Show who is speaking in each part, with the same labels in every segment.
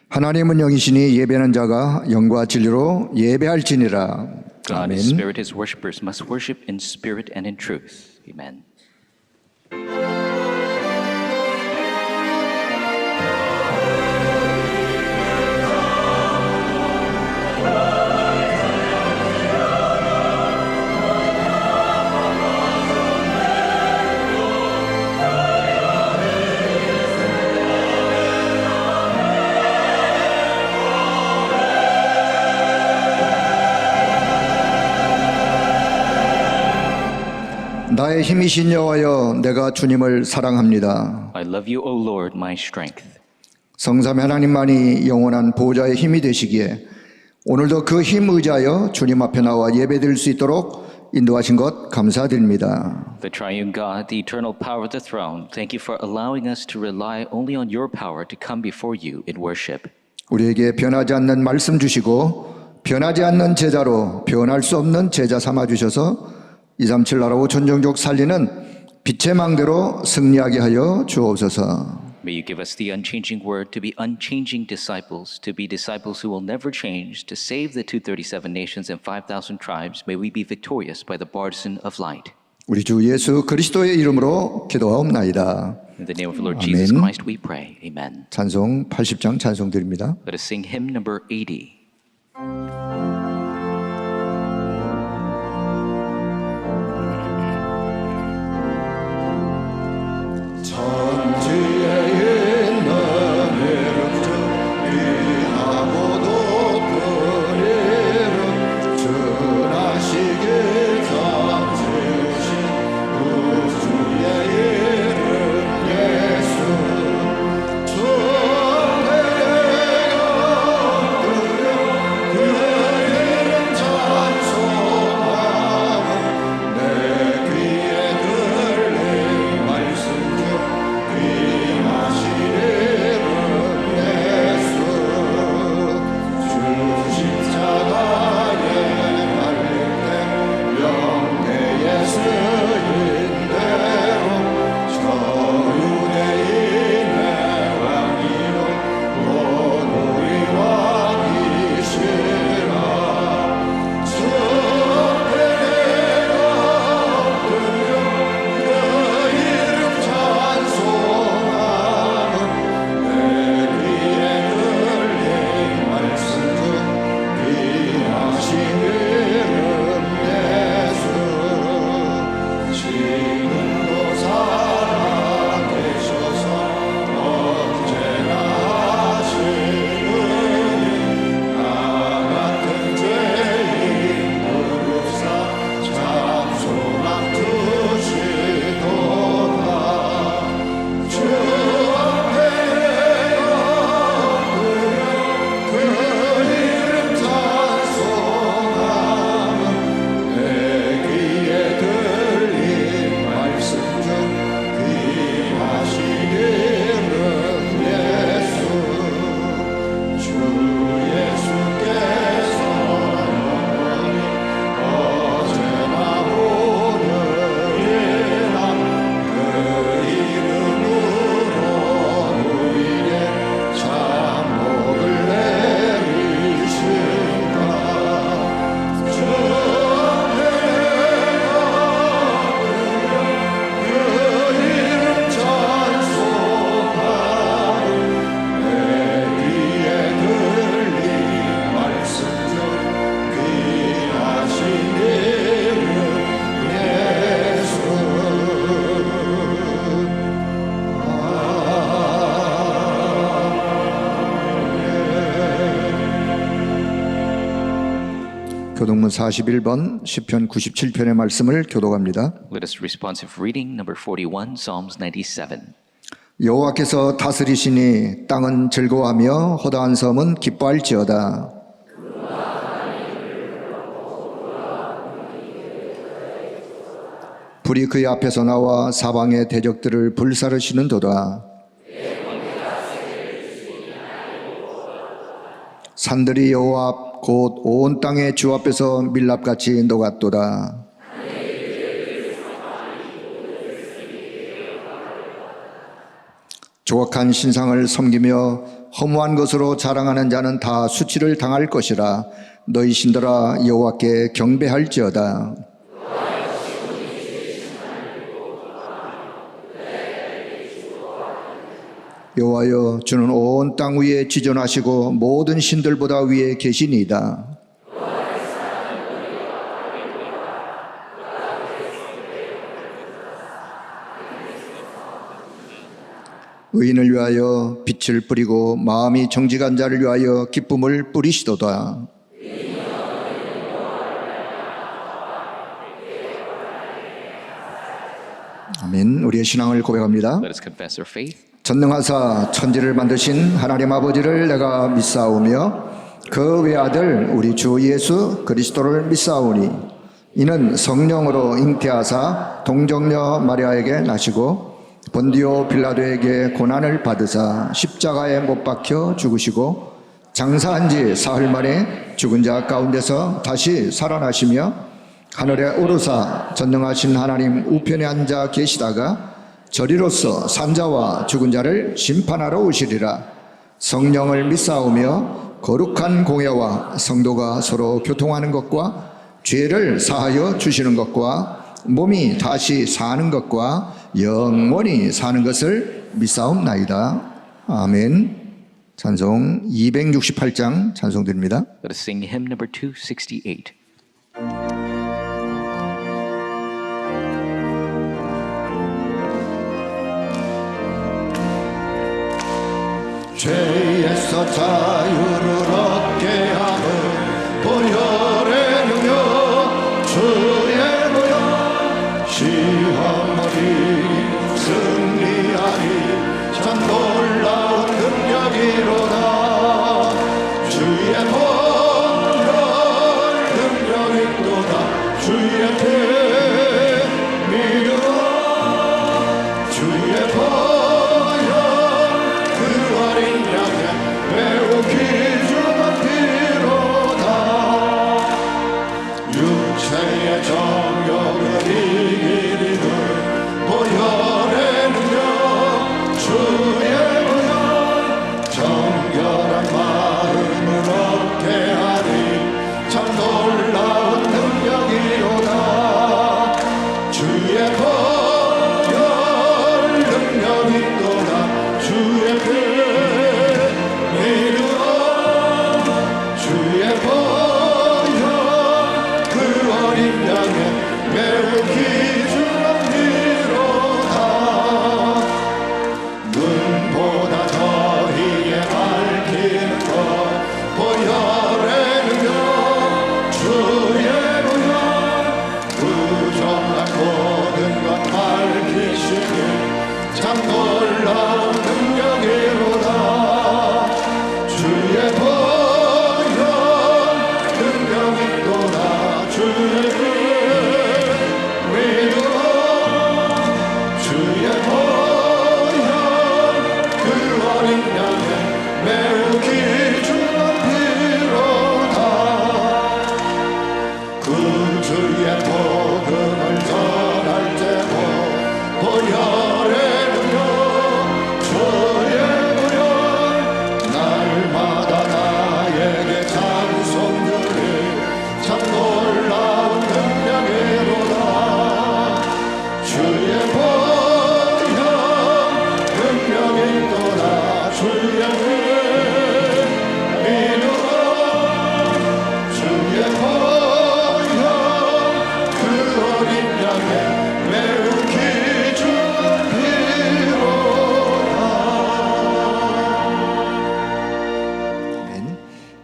Speaker 1: 하나님은 영이시니 예배하는 자가 영과 진리로 예배할지니라.
Speaker 2: God
Speaker 1: 아멘.
Speaker 2: is spirit, his worshippers must worship in spirit and in truth. Amen.
Speaker 1: 나의 힘이신 여호와여, 내가 주님을 사랑합니다.
Speaker 2: I love you, O Lord, my strength.
Speaker 1: 성삼 하나님만이 영원한 보호자의 힘이 되시기에 오늘도 그 힘 의지하여 주님 앞에 나와 예배드릴 수 있도록 인도하신 것 감사드립니다.
Speaker 2: The triune God, the eternal power of the throne, thank you for allowing us to rely only on your power to come before you in worship.
Speaker 1: 우리에게 변하지 않는 말씀 주시고 변하지 않는 제자로 변할 수 없는 제자 삼아 주셔서 237 나라고 전종족 살리는 빛의 망대로 승리하게 하여 주옵소서.
Speaker 2: May you give us the unchanging word to be unchanging disciples, to be disciples who will never change, to save the 237 nations and 5,000 tribes. May we be victorious by the partisan of light.
Speaker 1: 우리 주 예수 그리스도의 이름으로 기도하옵나이다.
Speaker 2: In the name of the Lord Jesus
Speaker 1: 아멘.
Speaker 2: Christ we pray. Amen.
Speaker 1: 찬송 80장 찬송 드립니다.
Speaker 2: Let us sing hymn number 80.
Speaker 1: 교동문 41번 시편 97편의 말씀을 교독합니다.
Speaker 2: Let us responsive reading number 41, Psalms 97.
Speaker 1: 여호와께서 다스리시니 땅은 즐거워하며 허다한 섬은 기뻐할지어다. 불이 그의 앞에서 나와 사방의 대적들을 불사르시는도다. 산들이 여호와 앞 곧 온 땅의 주 앞에서 밀랍같이 녹았도다. 조각한 신상을 섬기며 허무한 것으로 자랑하는 자는 다 수치를 당할 것이라. 너희 신들아 여호와께 경배할지어다. 여호와여, 주는 온 땅 위에 지존하시고 모든 신들보다 위에 계시니이다. 의인을 위하여 빛을 뿌리고 마음이 정직한 자를 위하여 기쁨을 뿌리시도다. 아멘. 우리의 신앙을 고백합니다.
Speaker 2: Let us confess our faith.
Speaker 1: 전능하사 천지를 만드신 하나님 아버지를 내가 믿사오며 그 외아들 우리 주 예수 그리스도를 믿사오니 이는 성령으로 잉태하사 동정녀 마리아에게 나시고 본디오 빌라도에게 고난을 받으사 십자가에 못 박혀 죽으시고 장사한 지 사흘 만에 죽은 자 가운데서 다시 살아나시며 하늘에 오르사 전능하신 하나님 우편에 앉아 계시다가 저리로서 산자와 죽은 자를 심판하러 오시리라. 성령을 믿사오며 거룩한 공예와 성도가 서로 교통하는 것과 죄를 사하여 주시는 것과 몸이 다시 사는 것과 영원히 사는 것을 믿사옵나이다. 아멘. 찬송 268장 찬송드립니다.
Speaker 2: Let us sing hymn number 268.
Speaker 1: 죄에서 자유를 얻게 하는 보혈의 능력 주의 보혈 시험을 이기고 승리하니 참 놀라운 능력이로다. 주의 보혈 능력이 또다. 주의 피 믿으라. 주의 보혈 매우 귀중한 피로다. 육체의 정욕을 이기리는 보혈의 능력 주의 보혈 정결한 마음을 얻게 하니 참 놀라운 능력이로다. 주의 보혈 능력이 또다. 주의 피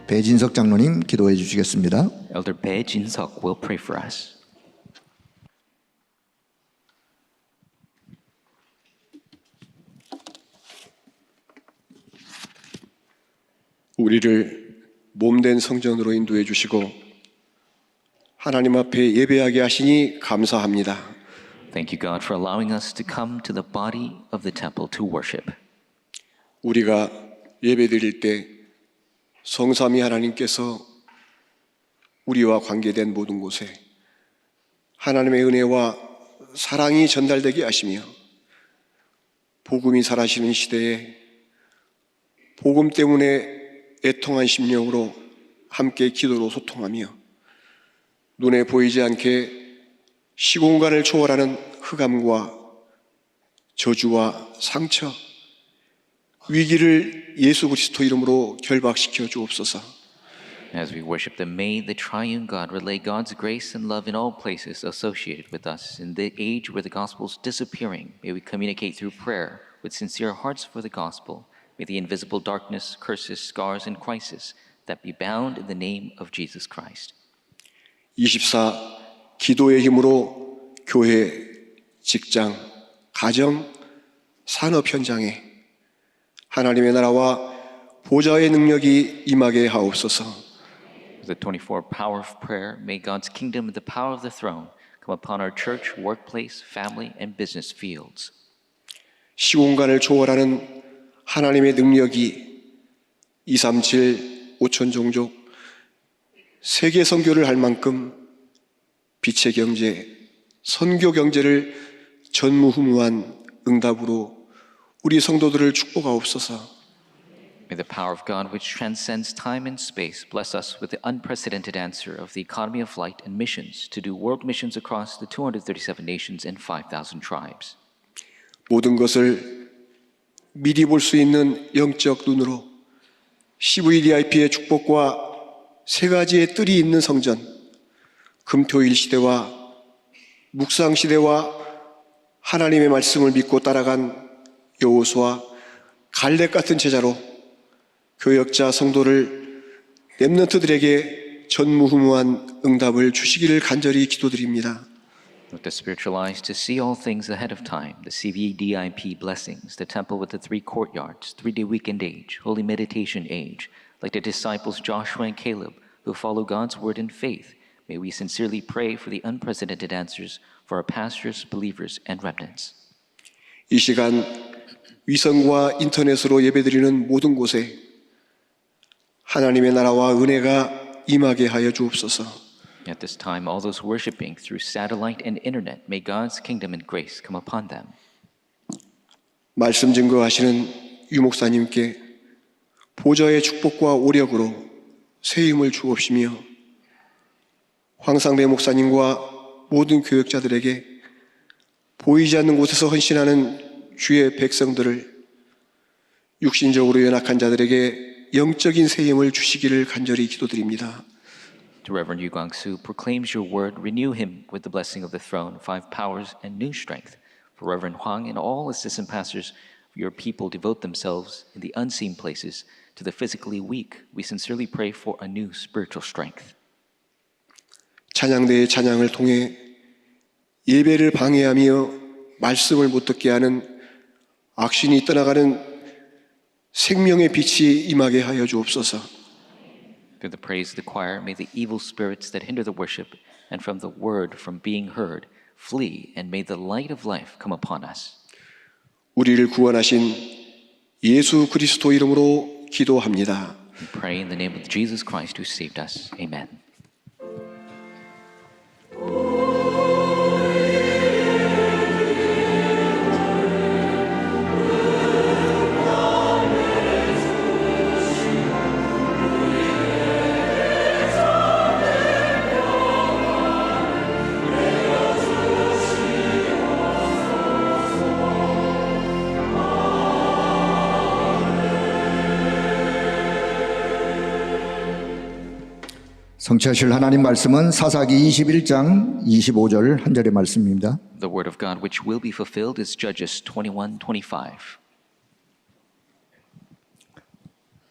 Speaker 1: 배진석 장로님 기도해 주시겠습니다.
Speaker 2: Elder Bae Jin-seok will pray for us.
Speaker 3: 우리를 몸된 성전으로 인도해 주시고 하나님 앞에 예배하게 하시니 감사합니다.
Speaker 2: Thank you, God, for allowing us to come to the body of the temple to worship.
Speaker 3: 우리가 예배드릴 때 성삼위 하나님께서 우리와 관계된 모든 곳에 하나님의 은혜와 사랑이 전달되게 하시며 복음이 살아시는 시대에 복음 때문에 애통한 심령으로 함께 기도로 소통하며 눈에 보이지 않게 시공간을 초월하는 흑암과 저주와 상처, 위기를 예수 그리스도 이름으로 결박시켜 주옵소서.
Speaker 2: As we worship them, may the triune God relay God's grace and love in all places associated with us. In the age where the gospel is disappearing, may we communicate through prayer with sincere hearts for the gospel. May the invisible darkness, curses, scars, and crisis that be bound in the name of Jesus Christ.
Speaker 3: 24 기도의 힘으로 교회, 직장, 가정, 산업 현장에 하나님의 나라와 보좌의 능력이 임하게 하옵소서.
Speaker 2: With the 24 power of prayer, may God's kingdom and the power of the throne come upon our church, workplace, family, and business fields.
Speaker 3: 시공간을 초월하는 하나님의 능력이 237 5천 종족 세계 선교를 할 만큼 빛의 경제, 선교 경제를 전무후무한 응답으로 우리 성도들을 축복하옵소서.
Speaker 2: May the power of God, which transcends time and space, bless us with the unprecedented answer of the economy of light and missions to do world missions across the 237 nations and 5,000 tribes.
Speaker 3: 모든 것을 미리 볼 수 있는 영적 눈으로 CVDIP의 축복과 세 가지의 뜰이 있는 성전, 금토일 시대와 묵상 시대와 하나님의 말씀을 믿고 따라간 여호수아, 갈렙 같은 제자로 교역자 성도를 렘넌트들에게 전무후무한 응답을 주시기를 간절히 기도드립니다.
Speaker 2: With the spiritual eyes to see all things ahead of time, the CVDIP blessings, the temple with the 3 courtyards, 3-day weekend age, holy meditation age, like the disciples Joshua and Caleb who follow God's word in faith, may we sincerely pray for the unprecedented answers for our pastors, believers, and remnants.
Speaker 3: 이 시간 위성과 인터넷으로 예배드리는 모든 곳에 하나님의 나라와 은혜가 임하게 하여 주옵소서.
Speaker 2: At this time, all those worshiping through satellite and internet, may God's kingdom and grace come upon them.
Speaker 3: 말씀 증거하시는 유 목사님께 보좌의 축복과 오력으로 새 힘을 주옵시며 황상배 목사님과 모든 교역자들에게 보이지 않는 곳에서 헌신하는 주의 백성들을 육신적으로 연약한 자들에게 영적인 새 힘을 주시기를 간절히 기도드립니다.
Speaker 2: To Reverend Yu Guangsu, proclaims your word, renew him with the blessing of the throne, 5 powers, and new strength. For Reverend Huang and all assistant pastors, your people devote themselves in the unseen places to the physically weak. We sincerely pray for a new spiritual strength.
Speaker 3: 찬양대의 찬양을 통해 예배를 방해하며 말씀을 못 듣게 하는 악신이 떠나가는 생명의 빛이 임하게 하여 주옵소서.
Speaker 2: Through the praise of the choir, may the evil spirits that hinder the worship and from the word from being heard flee, and may the light of life come upon us.
Speaker 3: 우리를 구원하신 예수 그리스도 이름으로 기도합니다.
Speaker 2: We pray in the name of Jesus Christ who saved us. Amen.
Speaker 1: 성취하실 하나님 말씀은 사사기 21장 25절 한 절의 말씀입니다.
Speaker 2: The word of God which will be fulfilled is Judges 21:25.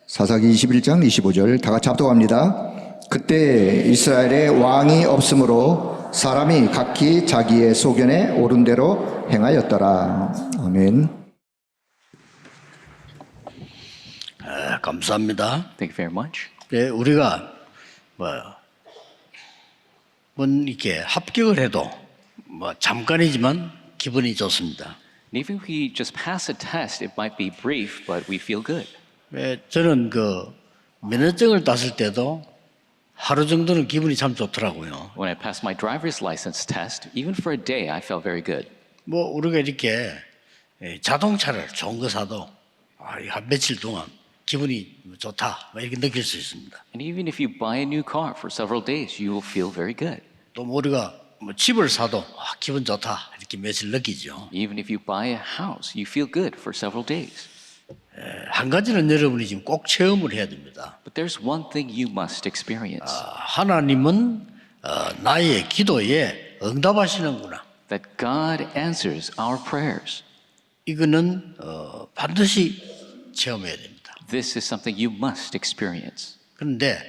Speaker 1: 사사기 21장 25절 다 같이 합독합니다. 그때 이스라엘에 왕이 없으므로 사람이 각기 자기의 소견에 옳은 대로 행하였더라. 아멘.
Speaker 4: 감사합니다.
Speaker 2: Thank you very much.
Speaker 4: 네, 우리가 이렇게 합격을 해도 잠깐이지만 기분이 좋습니다.
Speaker 2: And even if we just pass a test, it might be brief, but we feel good.
Speaker 4: 네, 저는 면허증을 땄을 때도 하루 정도는 기분이 참 좋더라고요.
Speaker 2: When I passed my driver's license test, even for a day, I felt very good.
Speaker 4: 우리가 이렇게 자동차를 좋은 거 사도 한 며칠 동안 기분이 좋다 뭐 이렇게 느낄 수 있습니다.
Speaker 2: And even if you buy a new car for several days, you will feel very good.
Speaker 4: 또 우리가 뭐 집을 사도 기분 좋다 이렇게 며칠 느끼죠.
Speaker 2: Even if you buy a house, you feel good for several days.
Speaker 4: 한 가지는 여러분이 지금 꼭 체험을 해야 됩니다.
Speaker 2: But there's one thing you must experience.
Speaker 4: 하나님은 나의 기도에 응답하시는구나.
Speaker 2: That God answers our prayers.
Speaker 4: 이거는 반드시 체험해야 됩니다.
Speaker 2: This is something you must experience.
Speaker 4: 그런데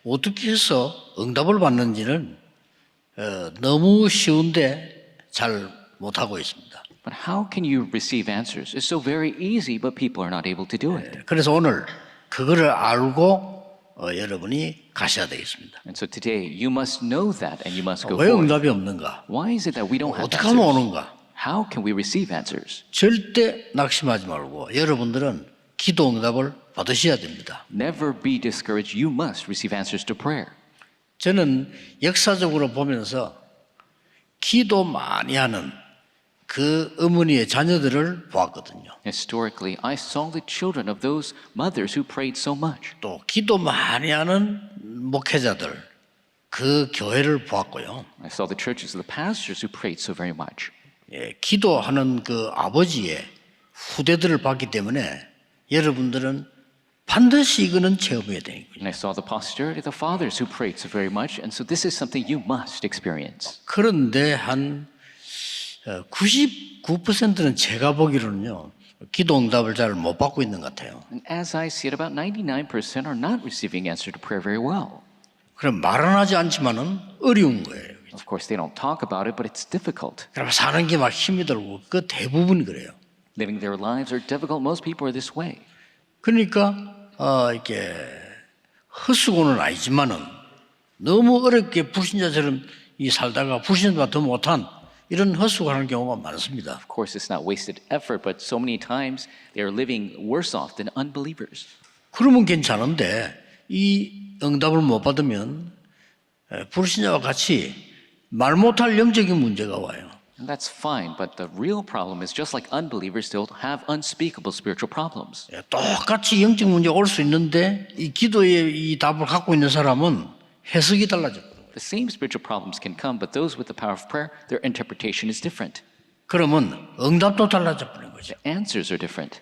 Speaker 4: 어떻게 해서 응답을 받는지는 너무 쉬운데 잘 못하고 있습니다.
Speaker 2: But how can you receive answers? It's so very easy, but people are not able to do it.
Speaker 4: 그래서 오늘 그거를 알고 여러분이 가셔야 되겠습니다.
Speaker 2: And so today, you must know that and you must go
Speaker 4: 왜
Speaker 2: forward.
Speaker 4: 응답이 없는가?
Speaker 2: Why is it that we don't have
Speaker 4: 어떻게 하면
Speaker 2: answers?
Speaker 4: 오는가?
Speaker 2: How can we receive answers?
Speaker 4: 절대 낙심하지 말고 여러분들은 기도 응답을 받으셔야 됩니다.
Speaker 2: Never be discouraged. You must receive answers to prayer.
Speaker 4: 저는 역사적으로 보면서 기도 많이 하는 그 어머니의 자녀들을 보았거든요.
Speaker 2: Historically, I saw the children of those mothers who prayed so much.
Speaker 4: 또 기도 많이 하는 목회자들 그 교회를 보았고요.
Speaker 2: I saw the churches of the pastors who prayed so very much.
Speaker 4: 기도하는 그 아버지의 후대들을 봤기 때문에 여러분들은 반드시 이거는 체험해야 되는 거죠.
Speaker 2: And I saw the posterity of the fathers who prayed so very much, and so this is something you must experience.
Speaker 4: 그런데 한 99%는 제가 보기로는요. 기도 응답을 잘 못 받고 있는 것 같아요.
Speaker 2: And as I see it, about 99% are not receiving answer to prayer very well.
Speaker 4: 그럼 말은 하지 않지만은 어려운 거예요.
Speaker 2: Of course, they don't talk about it, but it's difficult.
Speaker 4: 그럼 사는 게 막 힘이 들고 그 대부분 그래요.
Speaker 2: Living their lives are difficult. Most people are this way.
Speaker 4: 그러니까 이렇게 헛수고는 아니지만은 너무 어렵게 불신자처럼 이 살다가 불신자보다 더 못한 이런 헛수고하는 경우가 많습니다.
Speaker 2: Of course, it's not wasted effort, but so many times they are living worse off than unbelievers.
Speaker 4: 그러면 괜찮은데 이 응답을 못 받으면 불신자와 같이 말 못할 영적인 문제가 와요.
Speaker 2: And that's fine, but the real problem is just like unbelievers still have unspeakable spiritual problems.
Speaker 4: 똑같이 영적 문제가 올 수 있는데 이 기도의 이 답을 갖고 있는 사람은 해석이 달라져.
Speaker 2: The same spiritual problems can come, but those with the power of prayer, their interpretation is different.
Speaker 4: 그러면 응답도 달라져 버린 거죠.
Speaker 2: The answers are different.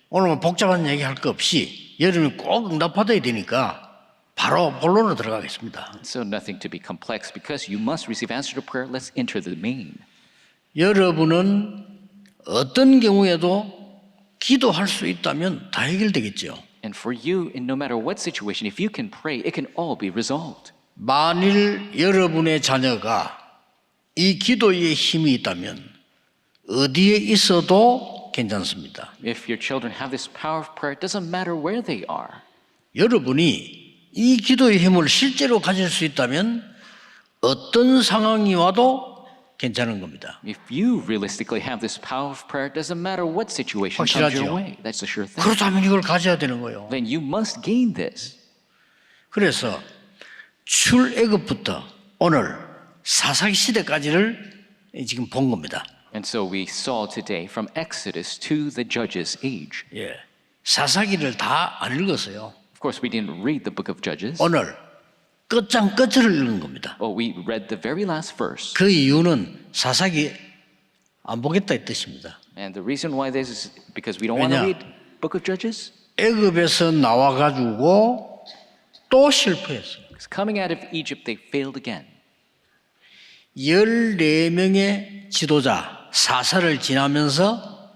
Speaker 4: 오늘 뭐 복잡한 얘기 할 거 없이 여러분이 꼭 응답받아야 되니까 바로 본론으로 들어가겠습니다.
Speaker 2: So nothing to be complex because you must receive answer to prayer. Let's enter the main.
Speaker 4: 여러분은 어떤 경우에도 기도할 수 있다면 다 해결되겠죠.
Speaker 2: And for you, in no matter what situation, if you can pray, it can all be resolved.
Speaker 4: 만일 여러분의 자녀가 이 기도에 힘이 있다면 어디에 있어도 괜찮습니다.
Speaker 2: If your children have this power of prayer, it doesn't matter where they are.
Speaker 4: 여러분이 이 기도의 힘을 실제로 가질 수 있다면 어떤 상황이 와도 괜찮은 겁니다.
Speaker 2: If you realistically have this power of prayer, it doesn't matter what situation comes your
Speaker 4: 확실하죠.
Speaker 2: way. That's a sure thing.
Speaker 4: 그렇다면 이걸 가져야 되는 거예요.
Speaker 2: Then you must gain this.
Speaker 4: 그래서 출애굽부터 오늘 사사기 시대까지를 지금 본 겁니다.
Speaker 2: And so we saw today from Exodus to the Judges age.
Speaker 4: 사사기를 다 안 읽었어요.
Speaker 2: Of course, we didn't read the book of Judges.
Speaker 4: 오늘 끝장 끝을 읽은 겁니다.
Speaker 2: Oh, we read the very last verse.
Speaker 4: 그 이유는 사사기 안 보겠다 이 뜻입니다.
Speaker 2: And the reason why this is because we don't want to
Speaker 4: 왜냐?
Speaker 2: read book of Judges.
Speaker 4: 애굽에서 나와가지고 또 실패했어요.
Speaker 2: Because coming out of Egypt, they failed again.
Speaker 4: 14명의 지도자 사사를 지나면서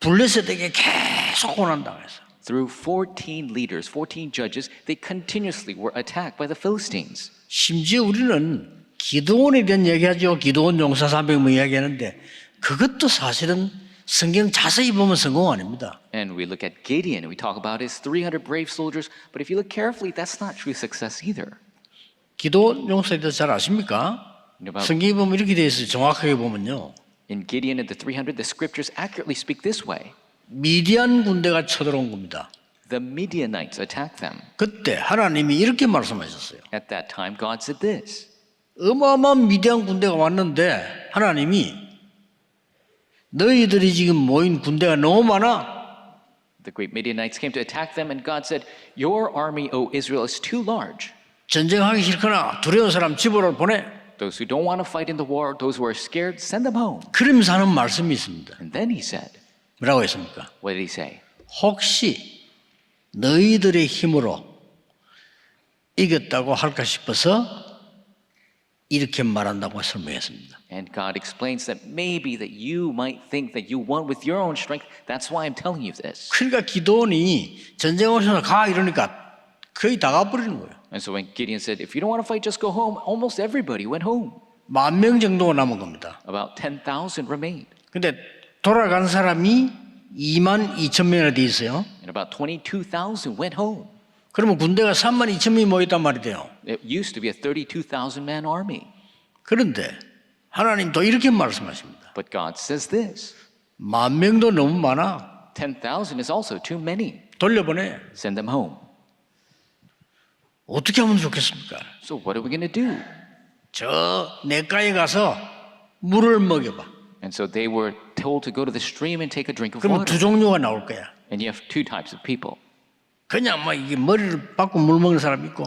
Speaker 4: 블레셋에게 계속 고난당했어요.
Speaker 2: Through 14 leaders, 14 judges, they continuously were attacked by the Philistines.
Speaker 4: 심지어 우리는 기드온에 대한 얘기하죠. 기드온 용사 300명 이야기하는데 그것도 사실은 성경 자세히 보면 성공 아닙니다.
Speaker 2: And we look at Gideon and we talk about his 300 brave soldiers, but if you look carefully, that's not true success either.
Speaker 4: 기드온 용사에 대해서 잘 아십니까? 성경에 보면 이렇게 되어 있어요. 정확하게 보면요.
Speaker 2: In Gideon and the 300, the scriptures accurately speak this way.
Speaker 4: 미디안 군대가 쳐들어온 겁니다.
Speaker 2: The Midianites attacked them.
Speaker 4: 그때 하나님이 이렇게 말씀하셨어요.
Speaker 2: At that time, God said this.
Speaker 4: 어마어마한 미디안 군대가 왔는데 하나님이 너희들이 지금 모인 군대가 너무 많아.
Speaker 2: The great Midianites came to attack them, and God said, "Your army, O Israel, is too large.
Speaker 4: 전쟁하기 싫거나 두려운 사람 집으로 보내.
Speaker 2: Those who don't want to fight in the war, those who are scared, send them home."
Speaker 4: 그러면서 하는 말씀이 있습니다.
Speaker 2: And then he said,
Speaker 4: 뭐라고 했습니까?
Speaker 2: what did he say?
Speaker 4: 혹시 너희들의 힘으로 이겼다고 할까 싶어서 이렇게 말한다고 설명했습니다.
Speaker 2: And God explains that maybe that you might think that you won with your own strength. That's why I'm telling you this.
Speaker 4: 그러니까 기도원이 전쟁 오셔서 가 이러니까 거의 다 가버리는 거예요.
Speaker 2: And so when Gideon said, if you don't want to fight, just go home, almost everybody went home.
Speaker 4: 10,000명 정도가 남은 겁니다.
Speaker 2: About 10,000 remained.
Speaker 4: 근데 돌아간 사람이 22,000명이나 돼 있어요.
Speaker 2: And about 22,000 went home.
Speaker 4: 그러면 군대가 32,000명이 모였단 말이 돼요.
Speaker 2: It used to be a 32,000 man army.
Speaker 4: 그런데 하나님 또 이렇게 말씀하십니다.
Speaker 2: But God says this,
Speaker 4: 10,000명도 너무 많아.
Speaker 2: 10,000 is also too many.
Speaker 4: 돌려보내.
Speaker 2: Send them home.
Speaker 4: 어떻게 하면 좋겠습니까?
Speaker 2: So what are we going to do?
Speaker 4: 저 냇가에 가서 물을 먹여봐.
Speaker 2: And so they were told to go to the stream and take a drink of
Speaker 4: 그러면
Speaker 2: water.
Speaker 4: 두 종류가 나올 거야.
Speaker 2: And you have two types of people.
Speaker 4: 그냥 뭐 이게 머리를 받고 물 먹는 사람 있고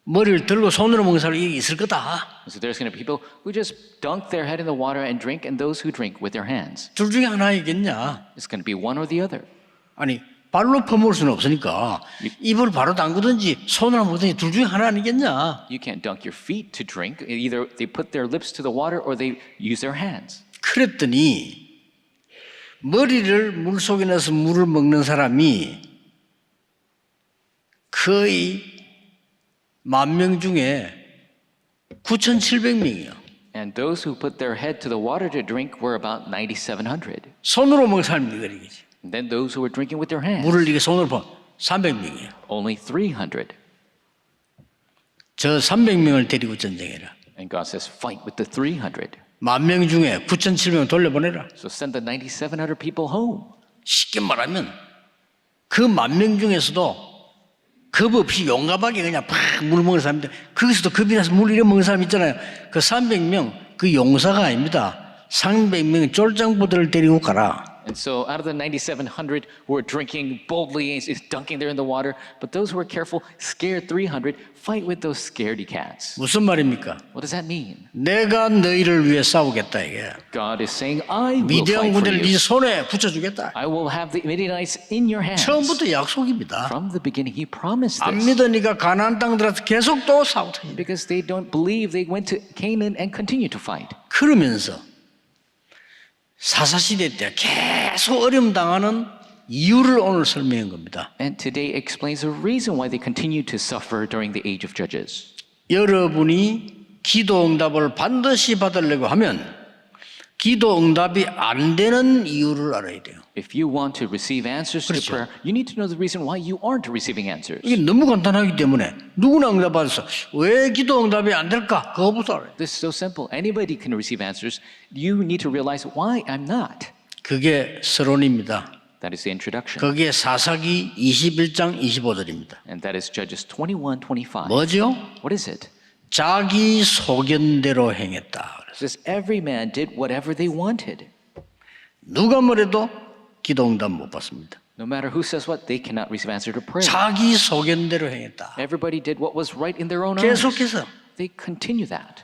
Speaker 4: 머리를 들고 손으로 먹는 사람이 있을 거다.
Speaker 2: So there's going to be people who just dunk their head in the water and drink, and those who drink with their hands.
Speaker 4: 둘 중에 하나이겠냐?
Speaker 2: It's going to be one or the other.
Speaker 4: 아니 발로 퍼먹을 수는 없으니까 입을 바로 담그든지 손으로 먹든지 둘 중에 하나 아니겠냐?
Speaker 2: You can't dunk your feet to drink. Either they put their lips to the water or they use their hands.
Speaker 4: 그랬더니 머리를 물 속에 넣어서 물을 먹는 사람이 거의 10,000명 중에 9,700명이에요.
Speaker 2: And those who put their head to the water to drink were about 9,700.
Speaker 4: 손으로 먹는 사람이 이거지.
Speaker 2: And then those who were drinking with their hands,
Speaker 4: 물을 이게 손으로 퍼 300명이에요.
Speaker 2: only 300.
Speaker 4: 저 300명을 데리고 전쟁해라.
Speaker 2: And God says, fight with the 300.
Speaker 4: 10,000명 중에 9,700명 돌려보내라.
Speaker 2: So send the 9,700 people home.
Speaker 4: 쉽게 말하면 그 10,000명 중에서도 겁 없이 용감하게 그냥 팍 물 먹는 사람인데 거기서도 겁이 나서 물 이래 먹는 사람 있잖아요. 그 300명 그 용사가 아닙니다. 300명 쫄장부들을 데리고 가라.
Speaker 2: And so out of the 9,700 who were drinking boldly, is dunking there in the water, but those who were careful, scared 300, fight with those scaredy cats.
Speaker 4: 무슨 말입니까?
Speaker 2: What does that mean?
Speaker 4: 내가 너희를 위해 싸우겠다 이게.
Speaker 2: God is saying, I will
Speaker 4: 미디안
Speaker 2: fight for
Speaker 4: 군대를 네
Speaker 2: you.
Speaker 4: 손에 붙여주겠다.
Speaker 2: I will have the Midianites in your hands.
Speaker 4: 처음부터 약속입니다.
Speaker 2: From the beginning, he promised
Speaker 4: 안
Speaker 2: this.
Speaker 4: 믿으니까 가나안 땅 들어서 계속 또 싸우다.
Speaker 2: Because they don't believe, they went to Canaan and continue to fight.
Speaker 4: 그러면서 사사시대 때 계속 어려움 당하는 이유를 오늘 설명한 겁니다.
Speaker 2: And today explains the reason why they continue to suffer during the age of Judges.
Speaker 4: 여러분이 기도 응답을 반드시 받으려고 하면 기도 응답이 안 되는 이유를 알아야 돼요.
Speaker 2: If you want to receive answers to
Speaker 4: 그렇죠.
Speaker 2: prayer, you need to know the reason why you aren't receiving answers.
Speaker 4: 이게 너무 간단하기 때문에 누구나 응답 받아서 왜 기도 응답이 안 될까? 그거부터 알아야 돼요.
Speaker 2: This is so simple. Anybody can receive answers. You need to realize why I'm not.
Speaker 4: 그게 서론입니다.
Speaker 2: That is the introduction.
Speaker 4: 그게 사사기 21장 25절입니다.
Speaker 2: And that is Judges 21:25.
Speaker 4: 뭐죠?
Speaker 2: What is it?
Speaker 4: 자기 소견대로 행했다.
Speaker 2: It says every man did whatever they wanted.
Speaker 4: 누가 뭐래도 기도 응답 못 받습니다.
Speaker 2: No matter who says what, they cannot receive answer to prayer.
Speaker 4: 자기 소견대로 행했다.
Speaker 2: Everybody did what was right in their own eyes.
Speaker 4: 계속해서
Speaker 2: They continue that.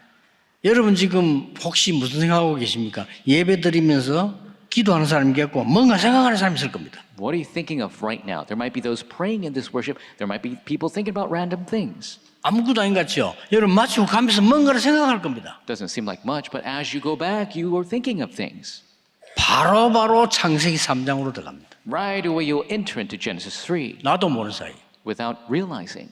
Speaker 4: 여러분 지금 혹시 무슨 생각하고 계십니까? 예배 드리면서 기도하는 사람이 있고 뭔가 생각하는 사람이 있을 겁니다.
Speaker 2: What are you thinking of right now? There might be those praying in this worship. There might be people thinking about random things.
Speaker 4: 아무것도 아닌 것 같죠? 여러분 마치고 가면서 뭔가를 생각할 겁니다.
Speaker 2: Doesn't seem like much, but as you go back, you are thinking of things.
Speaker 4: 바로 창세기 3장으로 들어갑니다.
Speaker 2: Right away, you'll enter into Genesis 3
Speaker 4: 나도 모르는 사이.
Speaker 2: without realizing.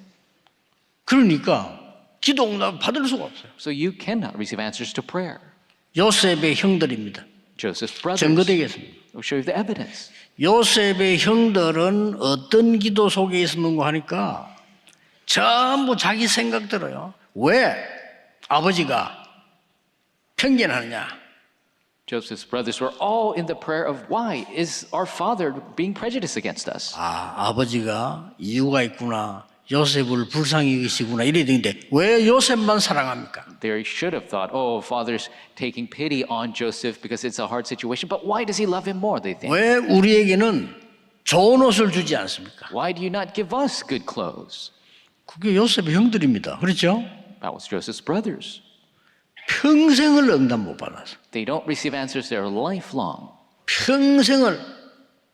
Speaker 4: 그러니까 기도 응답 받을 수가 없어요.
Speaker 2: So you cannot receive answers to prayer.
Speaker 4: 요셉의 형들입니다.
Speaker 2: Joseph's brothers.
Speaker 4: 증거되겠습니다.
Speaker 2: I'll show you the evidence.
Speaker 4: 요셉의 형들은 어떤 기도 속에 있었는가 하니까 전부 자기 생각대로요. 왜 아버지가 편견하느냐?
Speaker 2: Joseph's brothers were all in the prayer of why is our father being prejudiced against us?
Speaker 4: 아, 아버지가 이유가 있구나. 요셉을 불쌍히 여기시구나 이래야 되는데 왜 요셉만 사랑합니까?
Speaker 2: They should have thought, oh, Father's taking pity on Joseph because it's a hard situation. But why does he love him more, they think?
Speaker 4: 왜 우리에게는 좋은 옷을 주지 않습니까?
Speaker 2: Why do you not give us good clothes?
Speaker 4: 그게 요셉의 형들입니다. 그렇죠?
Speaker 2: That was Joseph's brothers.
Speaker 4: 평생을 응답 못 받아서
Speaker 2: They don't receive answers their lifelong.
Speaker 4: 평생을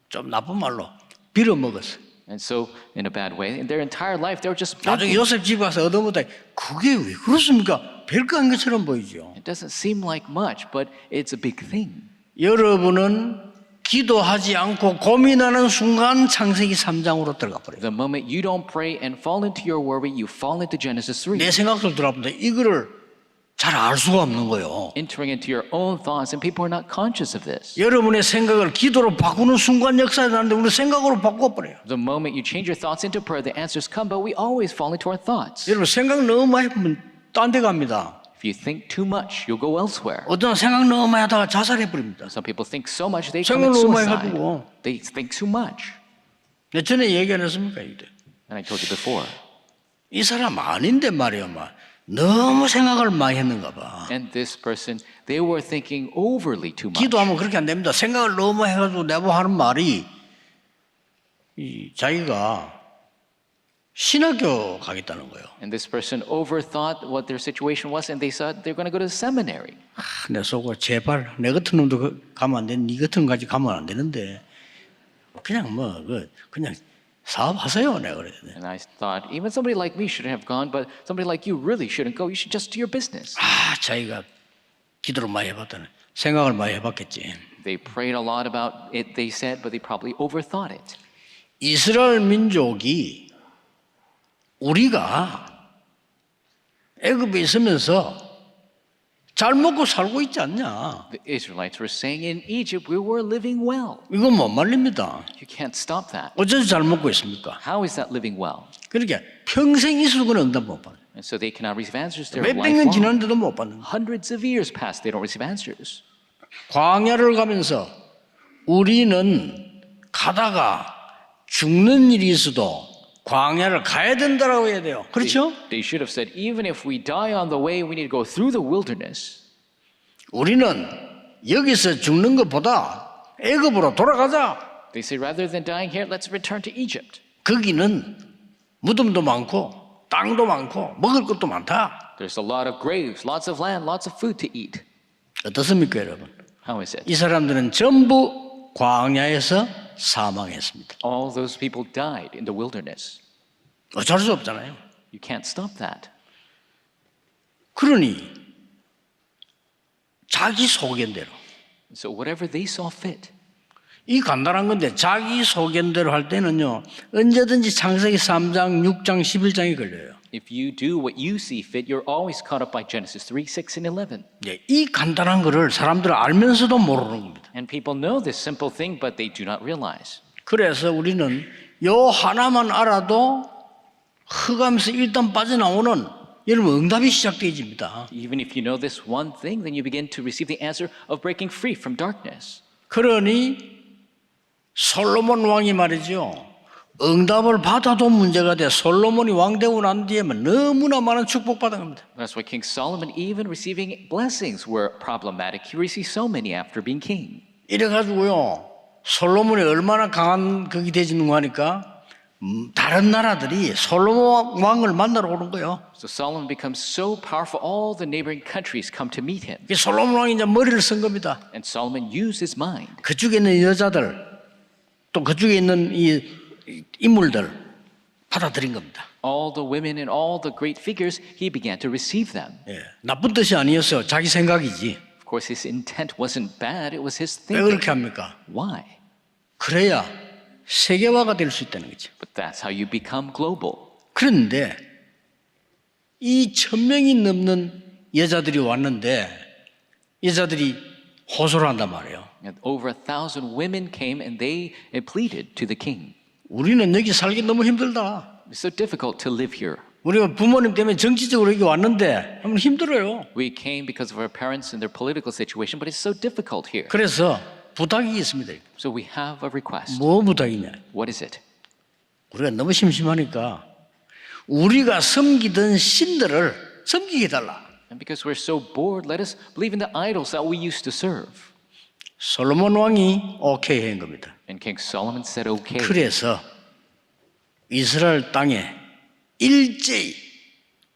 Speaker 4: 좀 나쁜 말로 빌어먹었어요.
Speaker 2: And so, in a bad way, in their entire life, they were just
Speaker 4: 나중에
Speaker 2: begging.
Speaker 4: 요셉 집에 가서 얻어보다 그게 왜 그렇습니까? 별거 아닌 것처럼 보이죠.
Speaker 2: It doesn't seem like much, but it's a big thing.
Speaker 4: 여러분은 기도하지 않고 고민하는 순간 창세기 3장으로 들어가 버려요.
Speaker 2: The moment you don't pray and fall into your worry, you fall into Genesis 3.
Speaker 4: 내 생각도 들어보는데 이거를 잘 알 수가 없는 거예요.
Speaker 2: Entering into your own thoughts, and people are not conscious of this.
Speaker 4: 여러분의 생각을 기도로 바꾸는 순간 역사에 나는데 우리 생각으로 바꿔버려요.
Speaker 2: The moment you change your thoughts into prayer, the answers come, but we always fall into our thoughts.
Speaker 4: 여러분 생각 너무 많이 하면 딴 데 갑니다.
Speaker 2: If you think too much, you'll go elsewhere.
Speaker 4: 어떤 생각 너무 많이 하다가 자살해 버립니다.
Speaker 2: Some people think so much, they
Speaker 4: 생각을
Speaker 2: commit
Speaker 4: 너무 많이
Speaker 2: suicide.
Speaker 4: 가지고.
Speaker 2: They think too much.
Speaker 4: 내 전에 얘기 안 했습니까? 이때.
Speaker 2: And I told you before.
Speaker 4: 이 사람 아닌데 말이야. 너무 생각을 많이 했는가 봐.
Speaker 2: And this person, they were thinking overly too much.
Speaker 4: 기도하면 그렇게 안 됩니다. 생각을 너무 해가지고 내가 하는 말이 자기가 신학교 가겠다는 거예요.
Speaker 2: And this person overthought what their situation was, and they thought they're going to go to seminary.
Speaker 4: 내 속으로 제발 내 같은 놈도 가면 안 돼. 네 같은 놈까지 가면 안 되는데 그냥 그냥 사업하세요. 내가 그래야 돼.
Speaker 2: And I thought, even somebody like me shouldn't have gone, but somebody like you really shouldn't go. You should just do your business.
Speaker 4: 자기가 기도를 많이 해봤다네. 생각을 많이 해봤겠지.
Speaker 2: They prayed a lot about it, they said, but they probably overthought it.
Speaker 4: 이스라엘 민족이 우리가 애굽에 있으면서 잘 먹고 살고 있지 않냐.
Speaker 2: The Israelites were saying in Egypt, we were living well.
Speaker 4: 이건 못 말립니다.
Speaker 2: You can't stop that.
Speaker 4: 어째서 잘 먹고 있습니까?
Speaker 2: How is that living well?
Speaker 4: 그러니까 평생 있을 거는 응답 못 받아요.
Speaker 2: And so they cannot receive answers. They're
Speaker 4: 몇백 년
Speaker 2: lifelong.
Speaker 4: 지났는데도 못 받는 거예요.
Speaker 2: Hundreds of years passed, they don't receive answers.
Speaker 4: 광야를 가면서 우리는 가다가 죽는 일이 있어도 광야를 가야 된다라고 해야 돼요. 그렇죠?
Speaker 2: They should have said, even if we die on the way, we need to go through the wilderness.
Speaker 4: 우리는 여기서 죽는 것보다 애굽으로 돌아가자.
Speaker 2: They say, rather than dying here, let's return to Egypt.
Speaker 4: 거기는 무덤도 많고 땅도 많고 먹을 것도 많다.
Speaker 2: There's a lot of graves, lots of land, lots of food to eat.
Speaker 4: 어떻습니까, 여러분?
Speaker 2: How is it?
Speaker 4: 이 사람들은 전부 광야에서 사망했습니다.
Speaker 2: All those people died in the wilderness.
Speaker 4: 어쩔 수 없잖아요.
Speaker 2: You can't stop that.
Speaker 4: 그러니 자기 소견대로
Speaker 2: So whatever they saw fit.
Speaker 4: 이 간단한 건데 자기 소견대로 할 때는요 언제든지 창세기 3장, 6장, 11장이 걸려요.
Speaker 2: If you do what you see fit, you're always caught up by Genesis 3, 6, and 11.
Speaker 4: 이 간단한 거를 사람들은 알면서도 모르는 겁니다.
Speaker 2: And people know this simple thing, but they do not realize.
Speaker 4: 그래서 우리는 요 하나만 알아도 흑암에서 일단 빠져나오는 여러분 응답이 시작되어집니다.
Speaker 2: Even if you know this one thing, then you begin to receive the answer of breaking free from darkness.
Speaker 4: 그러니 솔로몬 왕이 말이죠. 응답을 받아도 문제가 돼. 솔로몬이 왕 되고 난 뒤에만 너무나 많은 축복받은 겁니다.
Speaker 2: That's why King Solomon, even receiving blessings, were problematic. He received so many after being king.
Speaker 4: 이래가지고요. 솔로몬이 얼마나 강한 극이 되지는 하니까 다른 나라들이 솔로몬 왕을 만나러 오는 거예요.
Speaker 2: So Solomon becomes so powerful, all the neighboring countries come to meet him.
Speaker 4: 솔로몬 왕이 이제 머리를 쓴 겁니다.
Speaker 2: And Solomon used his mind.
Speaker 4: 그쪽에 있는 여자들 또 그쪽에 있는 이 인물들 받아들인 겁니다.
Speaker 2: All the women and all the great figures, he began to receive them.
Speaker 4: 나쁜 뜻이 아니었어요. 자기 생각이지.
Speaker 2: Of course, his intent wasn't bad, it was his
Speaker 4: 왜
Speaker 2: thinking.
Speaker 4: 그렇게 합니까?
Speaker 2: Why?
Speaker 4: 그래야 세계화가 될 수 있다는 거죠.
Speaker 2: But that's how you become global.
Speaker 4: 그런데 이 1000명이 넘는 여자들이 왔는데 여자들이 호소를 한단 말이에요.
Speaker 2: And over 1,000 women came and they pleaded to the king.
Speaker 4: 우리는 여기 살기 너무 힘들다.
Speaker 2: It's so difficult to live here.
Speaker 4: 우리가 부모님 때문에 정치적으로 여기 왔는데 너무 힘들어요.
Speaker 2: We came because of our parents and their political situation, but it's so difficult here.
Speaker 4: 그래서 부탁이 있습니다.
Speaker 2: So we have a request.
Speaker 4: 뭐 부탁이냐?
Speaker 2: What is it?
Speaker 4: 우리가 너무 심심하니까 우리가 섬기던 신들을 섬기게 해달라.
Speaker 2: And because we're so bored, let us believe in the idols that we used to serve.
Speaker 4: 솔로몬 왕이 오케이 한 겁니다.
Speaker 2: And King Solomon said, okay.
Speaker 4: 그래서 이스라엘 땅에 일제히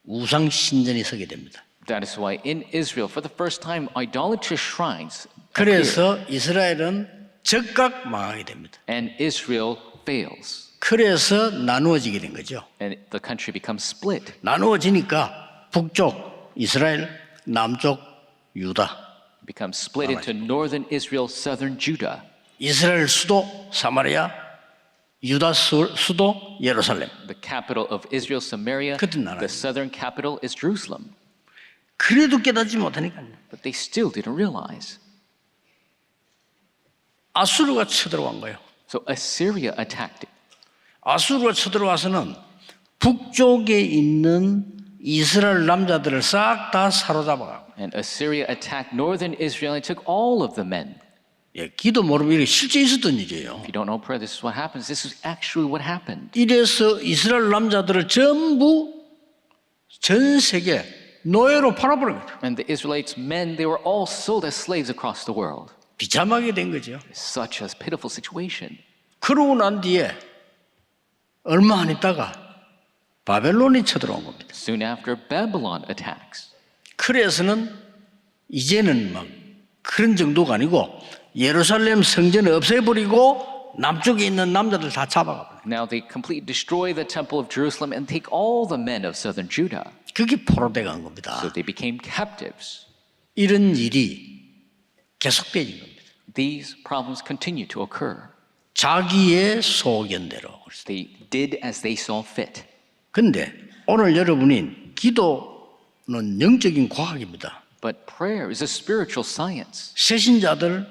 Speaker 4: 우상 신전이 서게 됩니다.
Speaker 2: That is why in Israel, for the first time, idolatrous shrines appear,
Speaker 4: 그래서 이스라엘은 즉각 망하게 됩니다.
Speaker 2: and Israel fails.
Speaker 4: 그래서 나누어지게 된 거죠.
Speaker 2: And the country becomes split.
Speaker 4: 나누어지니까 북쪽 이스라엘, 남쪽 유다.
Speaker 2: It becomes split into northern Israel, southern Judah.
Speaker 4: 이스라엘 수도 사마리아, 유다 수도 예루살렘.
Speaker 2: The capital of Israel, Samaria.
Speaker 4: 그때 나라예요.
Speaker 2: The southern capital is Jerusalem.
Speaker 4: 그래도 깨닫지 못하니까요.
Speaker 2: But they still didn't realize.
Speaker 4: 아수르가 쳐들어간 거예요.
Speaker 2: So Assyria attacked it.
Speaker 4: 아수르가 쳐들어와서는 북쪽에 있는 이스라엘 남자들을 싹 다 사로잡아가고,
Speaker 2: And Assyria attacked northern Israel and took all of the men.
Speaker 4: 예, 기도 모르면 이게 실제 있었던 일이에요.
Speaker 2: If you don't know prayer, this is what happens. This is actually what happened.
Speaker 4: 이래서 이스라엘 남자들을 전부 전 세계 노예로 팔아버린 거죠.
Speaker 2: And the Israelites men, they were all sold as slaves across the world.
Speaker 4: 비참하게 된 거죠.
Speaker 2: Such a pitiful situation.
Speaker 4: 그러고 난 뒤에 얼마 안 있다가 바벨론이 쳐들어온 겁니다.
Speaker 2: Soon after, Babylon attacks.
Speaker 4: 그래서는 이제는 막 그런 정도가 아니고 예루살렘 성전을 없애버리고 남쪽에 있는 남자들 다 잡아가.
Speaker 2: Now they completely destroy the temple of Jerusalem and take all the men of southern Judah.
Speaker 4: 그게 포로돼 간 겁니다.
Speaker 2: So they became captives.
Speaker 4: 이런 일이 계속되는 겁니다.
Speaker 2: These problems continue to occur.
Speaker 4: 자기의 소견대로.
Speaker 2: They did as they saw fit.
Speaker 4: 근데 오늘 여러분이 기도는 영적인 과학입니다.
Speaker 2: But prayer is a spiritual science.
Speaker 4: 새신자들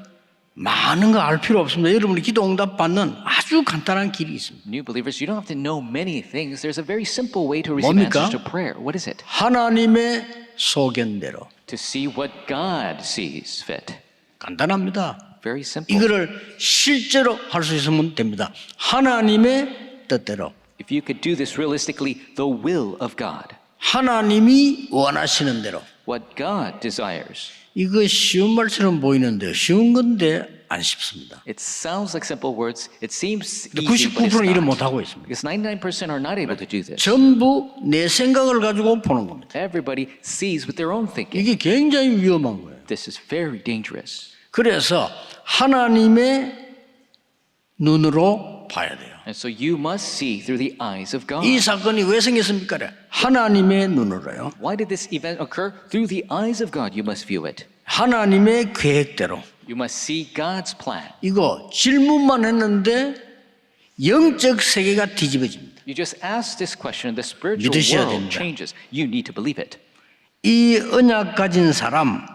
Speaker 4: 많은 거 알 필요 없습니다. 여러분이 기도 응답 받는 아주 간단한 길이 있습니다.
Speaker 2: New believers, you don't have to know many things. There's a very simple way to receive
Speaker 4: 뭡니까?
Speaker 2: answers to prayer. What is it?
Speaker 4: 하나님의 소견대로.
Speaker 2: To see what God sees fit.
Speaker 4: 간단합니다.
Speaker 2: Very simple.
Speaker 4: 이거를 실제로 할 수 있으면 됩니다. 하나님의 뜻대로.
Speaker 2: If you could do this realistically, the will of God.
Speaker 4: 하나님이 원하시는 대로.
Speaker 2: What God desires.
Speaker 4: 이거 쉬운 말처럼 보이는데 쉬운 건데 안 쉽습니다.
Speaker 2: It sounds like simple words. It seems easy, but
Speaker 4: 99%는
Speaker 2: it's
Speaker 4: 일을
Speaker 2: not.
Speaker 4: 못하고 있습니다.
Speaker 2: Because 99% are not able to do this.
Speaker 4: 전부 내 생각을 가지고 보는 겁니다.
Speaker 2: Everybody sees with their own thinking.
Speaker 4: 이게 굉장히 위험한 거예요.
Speaker 2: This is very dangerous.
Speaker 4: 그래서 하나님의 눈으로 봐야 돼요.
Speaker 2: And so you must see through the eyes of God.
Speaker 4: 이 사건이 왜 생겼습니까? 하나님의 눈으로요.
Speaker 2: Why did this event occur? Through the eyes of God, you must view it.
Speaker 4: 하나님의 계획대로.
Speaker 2: You must see God's plan.
Speaker 4: 이거 질문만 했는데 영적 세계가 뒤집어집니다.
Speaker 2: You just ask this question, and the spiritual
Speaker 4: 믿으셔야
Speaker 2: world
Speaker 4: 됩니다.
Speaker 2: changes. You need to believe it.
Speaker 4: 이 언약 가진 사람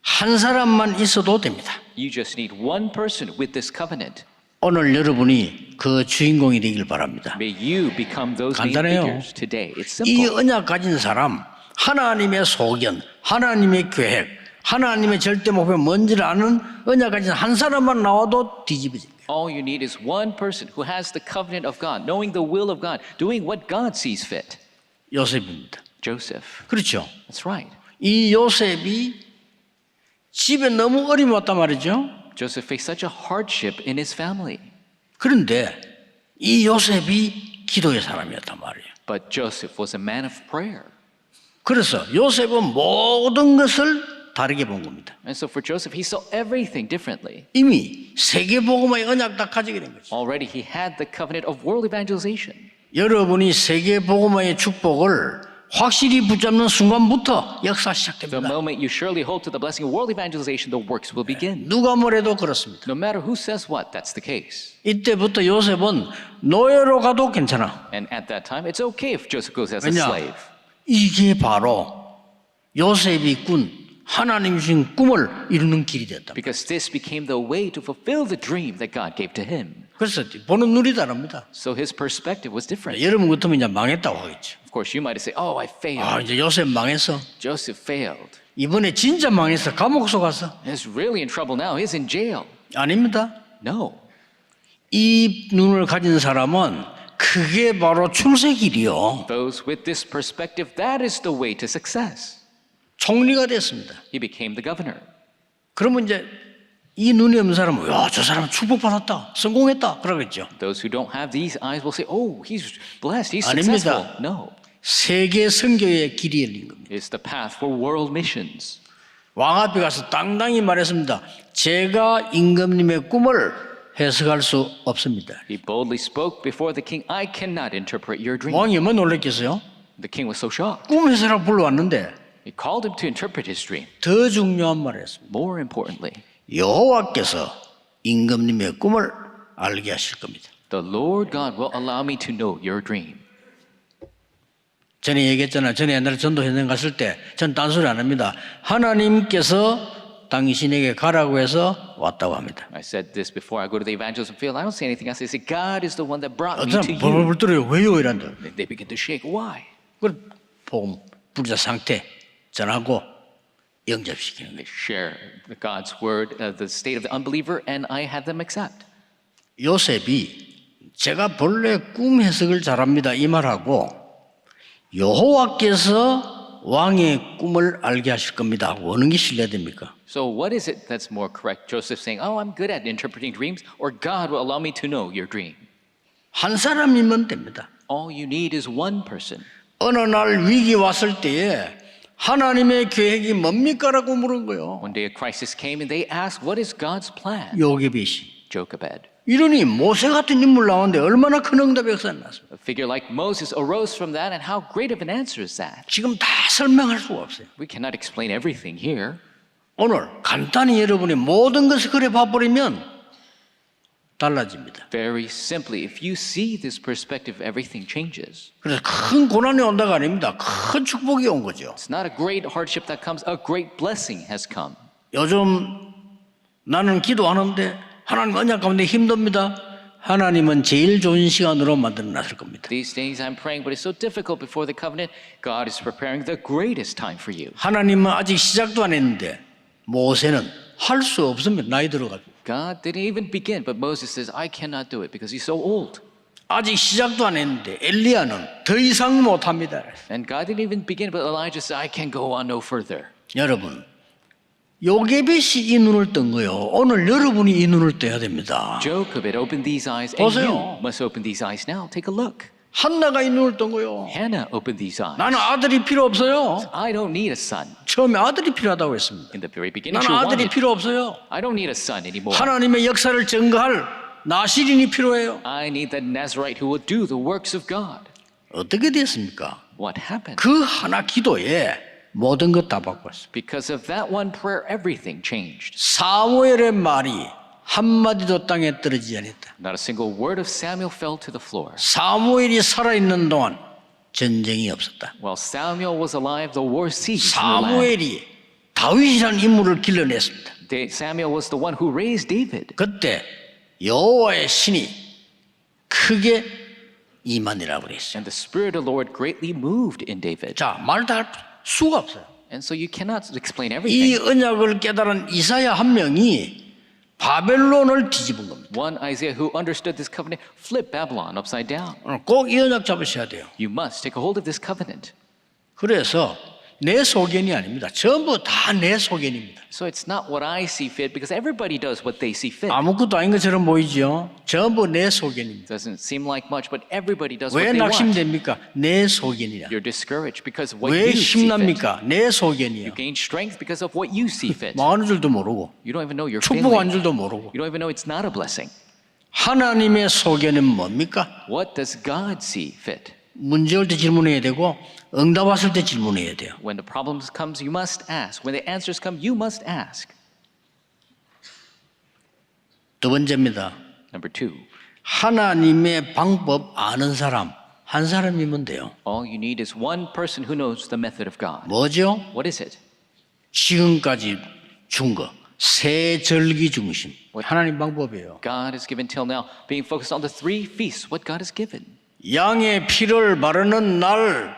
Speaker 4: 한 사람만 있어도 됩니다.
Speaker 2: You just need one person with this covenant.
Speaker 4: 오늘 여러분이 그 주인공이 되길 바랍니다.
Speaker 2: May you become those main
Speaker 4: 간단해요.
Speaker 2: figures today. It's
Speaker 4: 이
Speaker 2: simple.
Speaker 4: 언약 가진 사람, 하나님의 소견, 하나님의 계획, 하나님의 절대 목표 뭔지를 아는 언약 가진 한 사람만 나와도 뒤집어집니다.
Speaker 2: All you need is one person who has the covenant of God, knowing the will of God, doing what God sees fit.
Speaker 4: 요셉입니다.
Speaker 2: Joseph.
Speaker 4: 그렇죠.
Speaker 2: That's right.
Speaker 4: 이 요셉이 집에 너무 어려움 왔단 말이죠.
Speaker 2: Joseph faced such a hardship in his family.
Speaker 4: 그런데 이 요셉이 기도의 사람이었단 말이에요.
Speaker 2: But Joseph was a man of prayer.
Speaker 4: 그래서 요셉은 모든 것을 다르게 본 겁니다.
Speaker 2: And so for Joseph, he saw everything differently.
Speaker 4: 이미 세계복음의 언약 다 가지게 된 거죠.
Speaker 2: Already he had the covenant of world evangelization.
Speaker 4: 여러분이 세계복음의 축복을 확실히 붙잡는 순간부터 역사
Speaker 2: The
Speaker 4: 시작됩니다.
Speaker 2: moment you surely hold to the blessing of world evangelization, the works will begin.
Speaker 4: 누가 뭐래도 그렇습니다.
Speaker 2: No matter who says what, that's the case.
Speaker 4: 이때부터 요셉은 노예로 가도 괜찮아.
Speaker 2: And at that time, it's okay if Joseph goes as a
Speaker 4: 왜냐?
Speaker 2: slave.
Speaker 4: 이게 바로 요셉이 꾼 하나님 주신 꿈을 이루는 길이 됐다.
Speaker 2: Because this became the way to fulfill the dream that God gave to him.
Speaker 4: 그래서 보는 눈이 다릅니다.
Speaker 2: So his perspective was different.
Speaker 4: 여러분 같으면 이제 망했다고 하겠죠.
Speaker 2: Of course, you might say, oh, I
Speaker 4: 아,
Speaker 2: failed.
Speaker 4: 이제 요셉 망했어.
Speaker 2: Joseph failed.
Speaker 4: 이번에 진짜 망했어. 감옥 속 갔어.
Speaker 2: He's really in trouble now. He's in jail.
Speaker 4: 아닙니다.
Speaker 2: No.
Speaker 4: 이 눈을 가진 사람은 그게 바로 출세길이요.
Speaker 2: Those with this perspective, that is the way to success.
Speaker 4: 총리가 됐습니다.
Speaker 2: He became the governor.
Speaker 4: 그러면 이제 이 눈이 없는 사람은 야, 저 사람은 축복받았다, 성공했다 그러겠죠.
Speaker 2: Those who don't have these eyes will say, oh, he's blessed, he's
Speaker 4: 아닙니다.
Speaker 2: successful. No,
Speaker 4: 세계 선교의 길이 열린 겁니다.
Speaker 2: it's the path for world missions.
Speaker 4: 왕 앞에 가서 당당히 말했습니다. 제가 임금님의 꿈을 해석할 수 없습니다.
Speaker 2: He boldly spoke before the king, I cannot interpret your dream.
Speaker 4: 왕이 얼마나 놀랐겠어요?
Speaker 2: The king was so shocked.
Speaker 4: 꿈 해석하러 불러왔는데
Speaker 2: He called him to interpret his dream.
Speaker 4: 더 중요한 말을 했습니다.
Speaker 2: More importantly,
Speaker 4: 여호와께서 임금님의 꿈을 알게 하실 겁니다.
Speaker 2: the Lord God will allow me to know your dream.
Speaker 4: 전에 얘기했잖아요. 전에 옛날에 전도 현장 갔을 때 전 딴소리 안 합니다. 하나님께서 당신에게 가라고 해서 왔다고 합니다.
Speaker 2: I said this before I go to the evangelism field. I don't say anything else. I say, God is the one that brought me
Speaker 4: 어떤
Speaker 2: to
Speaker 4: 사람
Speaker 2: you.
Speaker 4: 벌벌 떨어요. 왜요? 이란다.
Speaker 2: They begin to shake. Why?
Speaker 4: 그걸 복음 불자 상태 전하고 영접시키는 거예요.
Speaker 2: They share God's word, the state of the unbeliever, and I had them accept.
Speaker 4: 요셉이 제가 본래 꿈 해석을 잘합니다 이 말하고 여호와께서 왕의 꿈을 알게 하실 겁니다. 어느 게 신뢰됩니까?
Speaker 2: So what is it that's more correct? Joseph saying, oh, I'm good at interpreting dreams, or God will allow me to know your dream?
Speaker 4: 한 사람이면 됩니다.
Speaker 2: All you need is one person.
Speaker 4: 어느 날 위기 왔을 때에 하나님의 계획이 뭡니까라고 물은 거예요.
Speaker 2: One day a crisis came and they asked, what is God's plan?
Speaker 4: 요게벳이.
Speaker 2: Jochebed.
Speaker 4: 이러니 모세 같은 인물 나오는데 얼마나 큰 응답의 역사가 났습니다.
Speaker 2: A figure like Moses arose from that, and how great of an answer is that?
Speaker 4: 지금 다 설명할 수가 없어요.
Speaker 2: We cannot explain everything here.
Speaker 4: 오늘 간단히 여러분이 모든 것을 그래 봐버리면 달라집니다.
Speaker 2: Very simply, if you see this perspective, everything changes.
Speaker 4: 그래서 큰 고난이 온다가 아닙니다. 큰 축복이 온 거죠.
Speaker 2: It's not a great hardship that comes, a great blessing has come.
Speaker 4: 요즘 나는 기도하는데 하나님 언약 가운데 힘듭니다. 하나님은 제일 좋은 시간으로 만들어 놨을 겁니다.
Speaker 2: These days I'm praying, but it's so difficult before the covenant. God is preparing the greatest time for you.
Speaker 4: 하나님은 아직 시작도 안 했는데 모세는 할 수 없습니다. 나이 들어가지고.
Speaker 2: God didn't even begin, but Moses says, I cannot do it because he's so old.
Speaker 4: 아직 시작도 안 했는데 엘리야는 더 이상 못합니다.
Speaker 2: And God didn't even begin, but Elijah said, I can go on no further.
Speaker 4: 여러분, 요게벳이 이 눈을 뜬 거예요. 오늘 여러분이 이 눈을 떠야 됩니다.
Speaker 2: Jochebed opened these eyes, and
Speaker 4: 보세요.
Speaker 2: you must open these eyes now. Take a look.
Speaker 4: 한나가 이 눈을 뜬 거예요.
Speaker 2: Hannah opened these eyes.
Speaker 4: 나는 아들이 필요 없어요.
Speaker 2: I don't need a son.
Speaker 4: 처음에 아들이 필요하다고 했습니다.
Speaker 2: In the very beginning,
Speaker 4: 나는
Speaker 2: she
Speaker 4: 아들이
Speaker 2: wanted.
Speaker 4: 필요 없어요.
Speaker 2: I don't need a son anymore.
Speaker 4: 하나님의 역사를 증거할 나시린이 필요해요.
Speaker 2: I need the Nazarite who will do the works of God.
Speaker 4: 어떻게 됐습니까?
Speaker 2: What happened?
Speaker 4: 그 하나 기도에 모든 것 다 바꿨어요.
Speaker 2: Because of that one prayer, everything changed.
Speaker 4: 사무엘의 말이 한마디도 땅에 떨어지지 않았다.
Speaker 2: Not a single word of Samuel fell to the floor.
Speaker 4: 사무엘이 살아있는 동안 전쟁이 없었다.
Speaker 2: While Samuel was alive, the war ceased in the land.
Speaker 4: 사무엘이 다윗이라는 인물을 길러냈습니다.
Speaker 2: Samuel was the one who raised David.
Speaker 4: 그때 여호와의 신이 크게 임하니라고 그랬어요.
Speaker 2: And the Spirit of the Lord greatly moved in David.
Speaker 4: 자, 말 다 할 수가 없어요.
Speaker 2: And so you cannot explain
Speaker 4: 이
Speaker 2: everything.
Speaker 4: 언약을 깨달은 이사야 한 명이 바벨론을 뒤집은 겁니다.
Speaker 2: One Isaiah who understood this covenant flipped Babylon upside down.
Speaker 4: 꼭 이 언약 잡으셔야 돼요.
Speaker 2: You must take a hold of this covenant.
Speaker 4: 그래서 내 소견이 아닙니다. 전부 다 내 소견입니다.
Speaker 2: So it's not what I see fit because everybody does what they see fit.
Speaker 4: 아무것도 아닌 것처럼 보이죠. 전부 내 소견입니다.
Speaker 2: Doesn't seem like much, but everybody does what
Speaker 4: 왜
Speaker 2: they want.
Speaker 4: 낙심됩니까? 내 소견이라.
Speaker 2: You're discouraged because of what
Speaker 4: 왜
Speaker 2: you see fit.
Speaker 4: 힘납니까? 내 소견이야.
Speaker 2: You gain strength because of what you see fit.
Speaker 4: 망하는 줄도 모르고
Speaker 2: You don't even know you're
Speaker 4: 축복한
Speaker 2: failing.
Speaker 4: 줄도 모르고.
Speaker 2: You don't even know it's not a blessing.
Speaker 4: 하나님의 소견은 뭡니까?
Speaker 2: What does God see fit?
Speaker 4: 문제 올 때 질문해야 되고 응답 왔을 때 질문해야 돼요.
Speaker 2: When the problems comes, you must ask. When the answers come, you must ask.
Speaker 4: 두 번째입니다.
Speaker 2: Number two,
Speaker 4: 하나님의 방법 아는 사람 한 사람이면 돼요.
Speaker 2: all you need is one person who knows the method of God.
Speaker 4: 뭐죠?
Speaker 2: What is it?
Speaker 4: 지금까지 준 거. 세 절기 중심. 하나님 방법이에요.
Speaker 2: God has given till now, being focused on the three feasts, what God has given.
Speaker 4: 양의 피를 바르는 날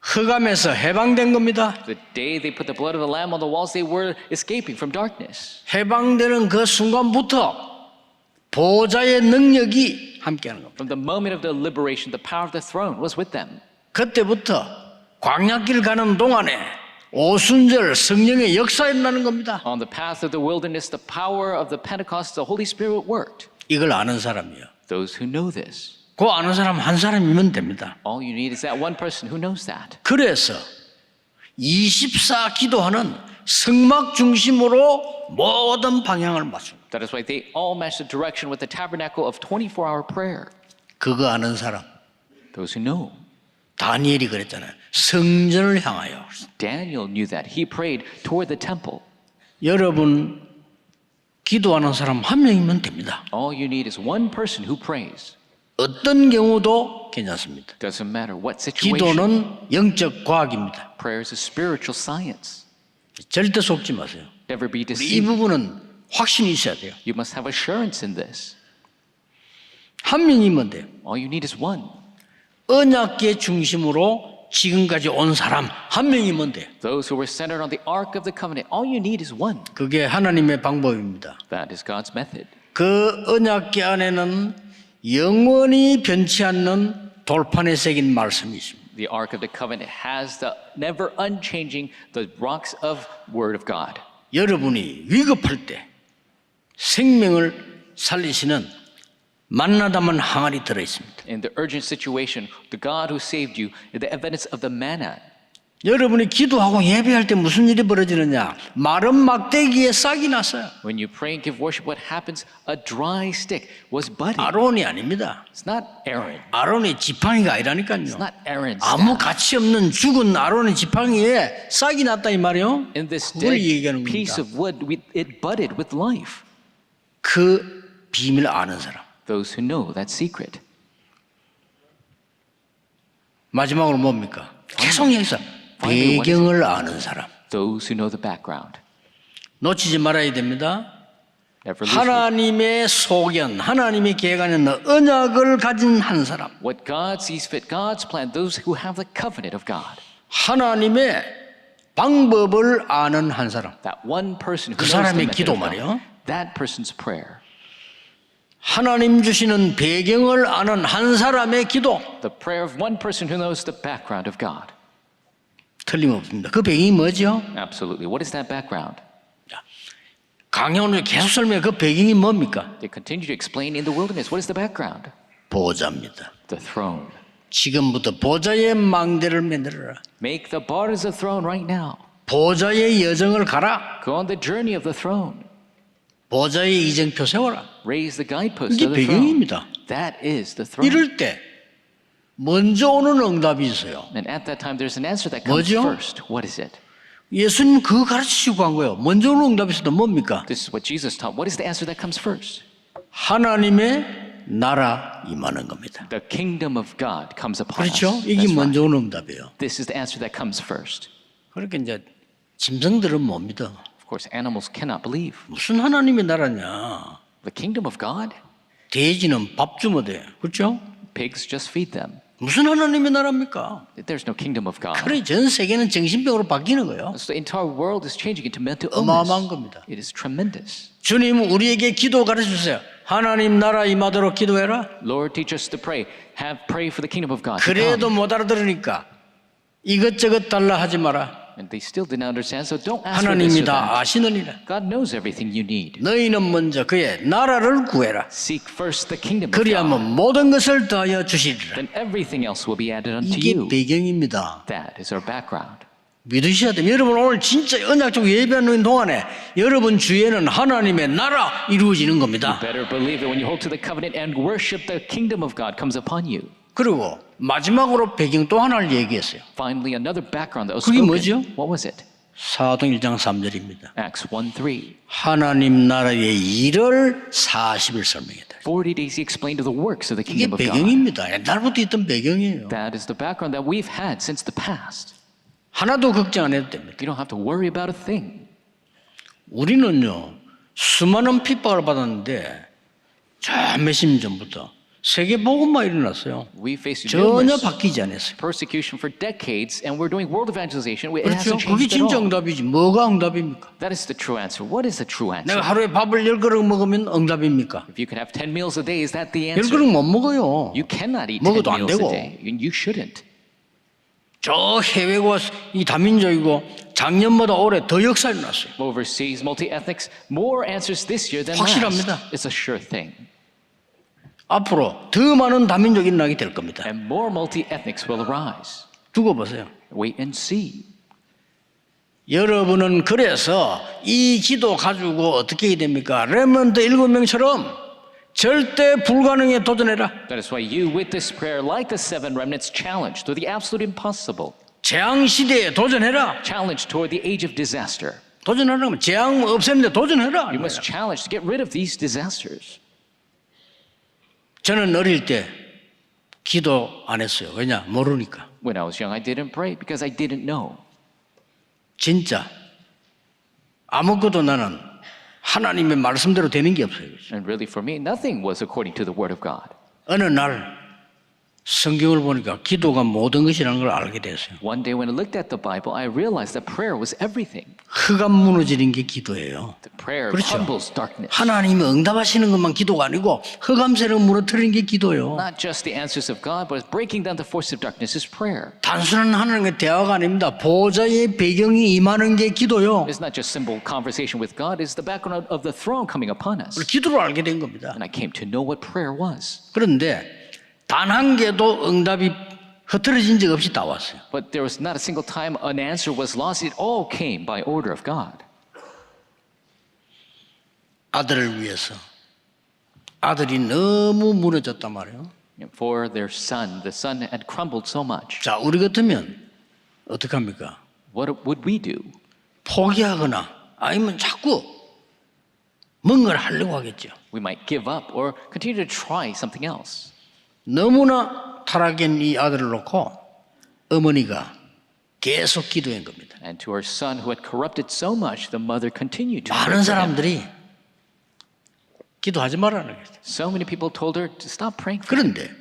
Speaker 4: 흑암에서 해방된 겁니다.
Speaker 2: The day they put the blood of the lamb on the walls, they were escaping from darkness.
Speaker 4: 해방되는 그 순간부터 보좌의 능력이 함께하는 겁니다.
Speaker 2: From the moment of the liberation, the power of the throne was with them.
Speaker 4: 그때부터 광야길 가는 동안에 오순절 성령의 역사가 일어나는 겁니다.
Speaker 2: On the path of the wilderness, the power of the Pentecost, the Holy Spirit worked.
Speaker 4: 이걸 아는 사람이요.
Speaker 2: Those who know this.
Speaker 4: 그 아는 사람 한 사람이면 됩니다.
Speaker 2: All you need is that one person who knows that.
Speaker 4: 그래서 24 기도하는 성막 중심으로 모든 방향을 맞춥니다.
Speaker 2: That is why they all match the direction with the tabernacle of 24-hour prayer.
Speaker 4: 그거 아는 사람.
Speaker 2: Those who know.
Speaker 4: 다니엘이 그랬잖아요. 성전을 향하여.
Speaker 2: Daniel knew that. He prayed toward the temple.
Speaker 4: 여러분 기도하는 사람 한 명이면 됩니다.
Speaker 2: All you need is one person who prays.
Speaker 4: 어떤 경우도 괜찮습니다.
Speaker 2: Doesn't matter what situation.
Speaker 4: 기도는 영적 과학입니다.
Speaker 2: Prayer is a spiritual science.
Speaker 4: 절대 속지 마세요.
Speaker 2: Never be
Speaker 4: 이
Speaker 2: deceived.
Speaker 4: 부분은 확신이 있어야 돼요.
Speaker 2: You must have assurance in this.
Speaker 4: 한 명이면 돼요.
Speaker 2: All you need is one.
Speaker 4: 언약계 중심으로 지금까지 온 사람 한 명이면 돼요.
Speaker 2: Those who were centered on the Ark of the Covenant. All you need is one.
Speaker 4: 그게 하나님의 방법입니다.
Speaker 2: That is God's method.
Speaker 4: 그 언약계 안에는 영원히 변치 않는 돌판에 새긴 말씀이 있습니다.
Speaker 2: The Ark of the Covenant has the never unchanging, the rocks of Word of God.
Speaker 4: 여러분이 위급할 때 생명을 살리시는 만나다만 항아리 들어 있습니다.
Speaker 2: In the urgent situation, the God who saved you, the evidence of the manna.
Speaker 4: 여러분이 기도하고 예배할 때 무슨 일이 벌어지느냐? 마른 막대기에 싹이 났어요.
Speaker 2: When you pray and give worship, what happens? A dry stick was budding.
Speaker 4: 아론이 아닙니다.
Speaker 2: It's not Aaron.
Speaker 4: 아론의 지팡이가 아니라니까요.
Speaker 2: It's not Aaron's
Speaker 4: 아무
Speaker 2: staff.
Speaker 4: 가치 없는 죽은 아론의 지팡이에 싹이 났다 이 말이요.
Speaker 2: In this
Speaker 4: 그걸
Speaker 2: dead
Speaker 4: 얘기하는
Speaker 2: piece
Speaker 4: 겁니다.
Speaker 2: of wood, it budded with life.
Speaker 4: 그 비밀을 아는 사람.
Speaker 2: Those who know that secret.
Speaker 4: 마지막으로 뭡니까? 계속 여기서 배경을 아는 사람.
Speaker 2: Those who know the background.
Speaker 4: 놓치지 말아야 됩니다.
Speaker 2: Never lose
Speaker 4: 하나님의 소견, 하나님의 계획 안에 있는 언약을 가진 한 사람.
Speaker 2: what God sees fit, God's plan. Those who have the covenant of God.
Speaker 4: 하나님의 방법을 아는 한 사람.
Speaker 2: That one person who
Speaker 4: 그
Speaker 2: knows the
Speaker 4: 사람의
Speaker 2: method
Speaker 4: 기도
Speaker 2: of God.
Speaker 4: 말이요.
Speaker 2: That person's prayer.
Speaker 4: 하나님 주시는 배경을 아는 한 사람의 기도.
Speaker 2: The prayer of one person who knows the background of God.
Speaker 4: 틀림없습니다. 그 배경이 뭐죠?
Speaker 2: Absolutely. What is that background?
Speaker 4: 강연을 계속 설명해. 그 배경이 뭡니까?
Speaker 2: They continue to explain in the wilderness. What is the background?
Speaker 4: 보좌입니다.
Speaker 2: The throne.
Speaker 4: 지금부터 보좌의 망대를 만들어라.
Speaker 2: Make the borders of the throne right now.
Speaker 4: 보좌의 여정을 가라.
Speaker 2: Go on the journey of the throne.
Speaker 4: 보좌의 이정표 세워라.
Speaker 2: Raise the guideposts
Speaker 4: 이게
Speaker 2: of the throne.
Speaker 4: 배경입니다.
Speaker 2: That is the throne.
Speaker 4: 이럴 때 먼저 오는 응답이 있어요.
Speaker 2: And at that time, there's an answer that comes
Speaker 4: 뭐죠?
Speaker 2: first. What is it?
Speaker 4: 예수님 그거 가르치시고 간 거예요. 먼저 오는 응답이 있어도 뭡니까?
Speaker 2: This is what Jesus taught. What is the answer that comes first?
Speaker 4: 하나님의 나라 임하는 겁니다.
Speaker 2: The kingdom of God comes upon
Speaker 4: 그렇죠?
Speaker 2: us.
Speaker 4: 이게
Speaker 2: That's
Speaker 4: 먼저
Speaker 2: right.
Speaker 4: 오는 응답이에요.
Speaker 2: This is the answer that comes first.
Speaker 4: 그러니까 이제 짐승들은 못 믿어.
Speaker 2: Of course, animals cannot believe.
Speaker 4: 무슨 하나님의 나라냐?
Speaker 2: The kingdom of God?
Speaker 4: 돼지는 밥 주면 돼. 그렇죠?
Speaker 2: Pigs just feed them.
Speaker 4: 무슨 하나님의 나라입니까?
Speaker 2: There's no kingdom of God.
Speaker 4: 그래 전 세계는 정신병으로 바뀌는 거예요.
Speaker 2: So the entire world is changing into mental
Speaker 4: 어마어마한
Speaker 2: illness.
Speaker 4: 겁니다.
Speaker 2: It is tremendous.
Speaker 4: 주님 우리에게 기도 가르쳐 주세요. 하나님 나라 임하도록 기도해라.
Speaker 2: Lord, teach us to pray. Pray for the kingdom of God to
Speaker 4: 그래도
Speaker 2: come.
Speaker 4: 못 알아들으니까 이것저것 달라 하지 마라.
Speaker 2: And they still did not understand, so don't ask for this
Speaker 4: 하나님이
Speaker 2: or
Speaker 4: 다
Speaker 2: that.
Speaker 4: 아시느니라.
Speaker 2: God knows everything you need.
Speaker 4: 너희는 먼저 그의 나라를 구해라.
Speaker 2: Seek first the kingdom of
Speaker 4: 그리하면
Speaker 2: God.
Speaker 4: 모든 것을 더하여 주시리라.
Speaker 2: Then everything else will be added unto
Speaker 4: 이게
Speaker 2: you.
Speaker 4: 배경입니다.
Speaker 2: That is our background.
Speaker 4: 믿으셔야 돼요. 여러분 오늘 진짜 언약적 예배하는 동안에 여러분 주위에는 하나님의 나라 이루어지는 겁니다.
Speaker 2: Better believe it when you hold to the covenant and worship, the kingdom of God comes upon you.
Speaker 4: 그리고 마지막으로 배경 또 하나를 얘기했어요.
Speaker 2: Finally, another background that was
Speaker 4: 그게
Speaker 2: spoken.
Speaker 4: 뭐죠?
Speaker 2: What was it?
Speaker 4: 사도행 1장 3절입니다.
Speaker 2: Acts 1:3.
Speaker 4: 하나님 나라의 일을 40일 설명했다.
Speaker 2: 40 days he explained the works of the
Speaker 4: 이게
Speaker 2: kingdom of God.
Speaker 4: 배경입니다. 옛날부터 있던 배경이에요.
Speaker 2: That is the background that we've had since the past.
Speaker 4: 하나도 걱정 안 해도 됩니다.
Speaker 2: You don't have to worry about a thing.
Speaker 4: 우리는요 수많은 핍박을 받았는데 저 몇십 년 전부터 세계 복음만 일어났어요.
Speaker 2: We faced
Speaker 4: 전혀
Speaker 2: numerous
Speaker 4: 바뀌지 않았어요.
Speaker 2: persecution for decades, and we're doing world evangelization. It
Speaker 4: 그렇죠?
Speaker 2: hasn't
Speaker 4: 그게
Speaker 2: changed at
Speaker 4: 진짜
Speaker 2: all.
Speaker 4: 응답이지. 뭐가 응답입니까?
Speaker 2: That is the true answer. What is the true answer?
Speaker 4: 내가 하루에 밥을 10그릇 먹으면 응답입니까?
Speaker 2: If you can have 10 meals a day, is that the
Speaker 4: 10그릇
Speaker 2: answer?
Speaker 4: 못 먹어요.
Speaker 2: You cannot eat 10
Speaker 4: 먹어도 안
Speaker 2: meals a
Speaker 4: 되고.
Speaker 2: day. You shouldn't.
Speaker 4: 저 해외고 이 다민족이고 작년보다 올해 더 역사 일어났어요.
Speaker 2: Overseas, multi-ethnics, more answers this year than
Speaker 4: 확실합니다.
Speaker 2: last. It's a sure thing.
Speaker 4: 앞으로 더 많은 다민족이 일어나게 될 겁니다.
Speaker 2: And more multi-ethnics will arise.
Speaker 4: 두고 보세요.
Speaker 2: Wait and see.
Speaker 4: 여러분은 그래서 이 기도 가지고 어떻게 해야 됩니까? 레몬드 7명처럼 절대 불가능에 도전해라.
Speaker 2: That is why you, with this prayer, like the 7 remnants, challenge to the absolute impossible.
Speaker 4: 재앙 시대에 도전해라.
Speaker 2: Challenge toward the age of disaster.
Speaker 4: 도전하려면 재앙 없애는데 도전해라.
Speaker 2: You must challenge to get rid of these disasters.
Speaker 4: 저는 어릴 때 기도 안 했어요. 왜냐? 모르니까.
Speaker 2: When I was young, I didn't pray because I didn't know.
Speaker 4: 진짜 아무것도 나는 하나님의 말씀대로 되는 게 없어요.
Speaker 2: And really, for me, nothing was according to the Word of God.
Speaker 4: 어느 날 성경을 보니까 기도가 모든 것이라는 걸 알게 됐어요.
Speaker 2: One day, when I looked at the Bible, I realized that prayer was everything.
Speaker 4: 흑암 무너지는 게 기도예요.
Speaker 2: The prayer
Speaker 4: 그렇죠.
Speaker 2: crumbles darkness.
Speaker 4: 하나님이 응답하시는 것만 기도가 아니고 흑암세를 무너뜨리는 게 기도예요.
Speaker 2: Not just the answers of God, but breaking down the force of darkness is prayer.
Speaker 4: 단순한 하나님의 대화가 아닙니다. 보좌의 배경이 임하는 게 기도요.
Speaker 2: It's not just simple conversation with God, it's the background of the throne coming upon us.
Speaker 4: 기도를 알게 된 겁니다.
Speaker 2: And I came to know what prayer was.
Speaker 4: 그런데 단 한 개도 응답이 흐트러진 적 없이 다 왔어요.
Speaker 2: But there was not a single time an answer was lost. It all came by order of God.
Speaker 4: 아들을 위해서. 아들이 너무 무너졌단 말이에요.
Speaker 2: For their son, the son had crumbled so much.
Speaker 4: 자, 우리 같으면 어떡합니까?
Speaker 2: What would we do?
Speaker 4: 포기하거나 아니면 자꾸 뭔가를 하려고 하겠죠.
Speaker 2: We might give up or continue to try something else.
Speaker 4: 너무나 타락한 이 아들을 놓고 어머니가 계속 기도한 겁니다.
Speaker 2: And to her son who had corrupted so much, the mother continued to pray
Speaker 4: 많은
Speaker 2: for him.
Speaker 4: 사람들이 기도하지 말라는 거죠.
Speaker 2: So many people told her to stop praying for him.
Speaker 4: 그런데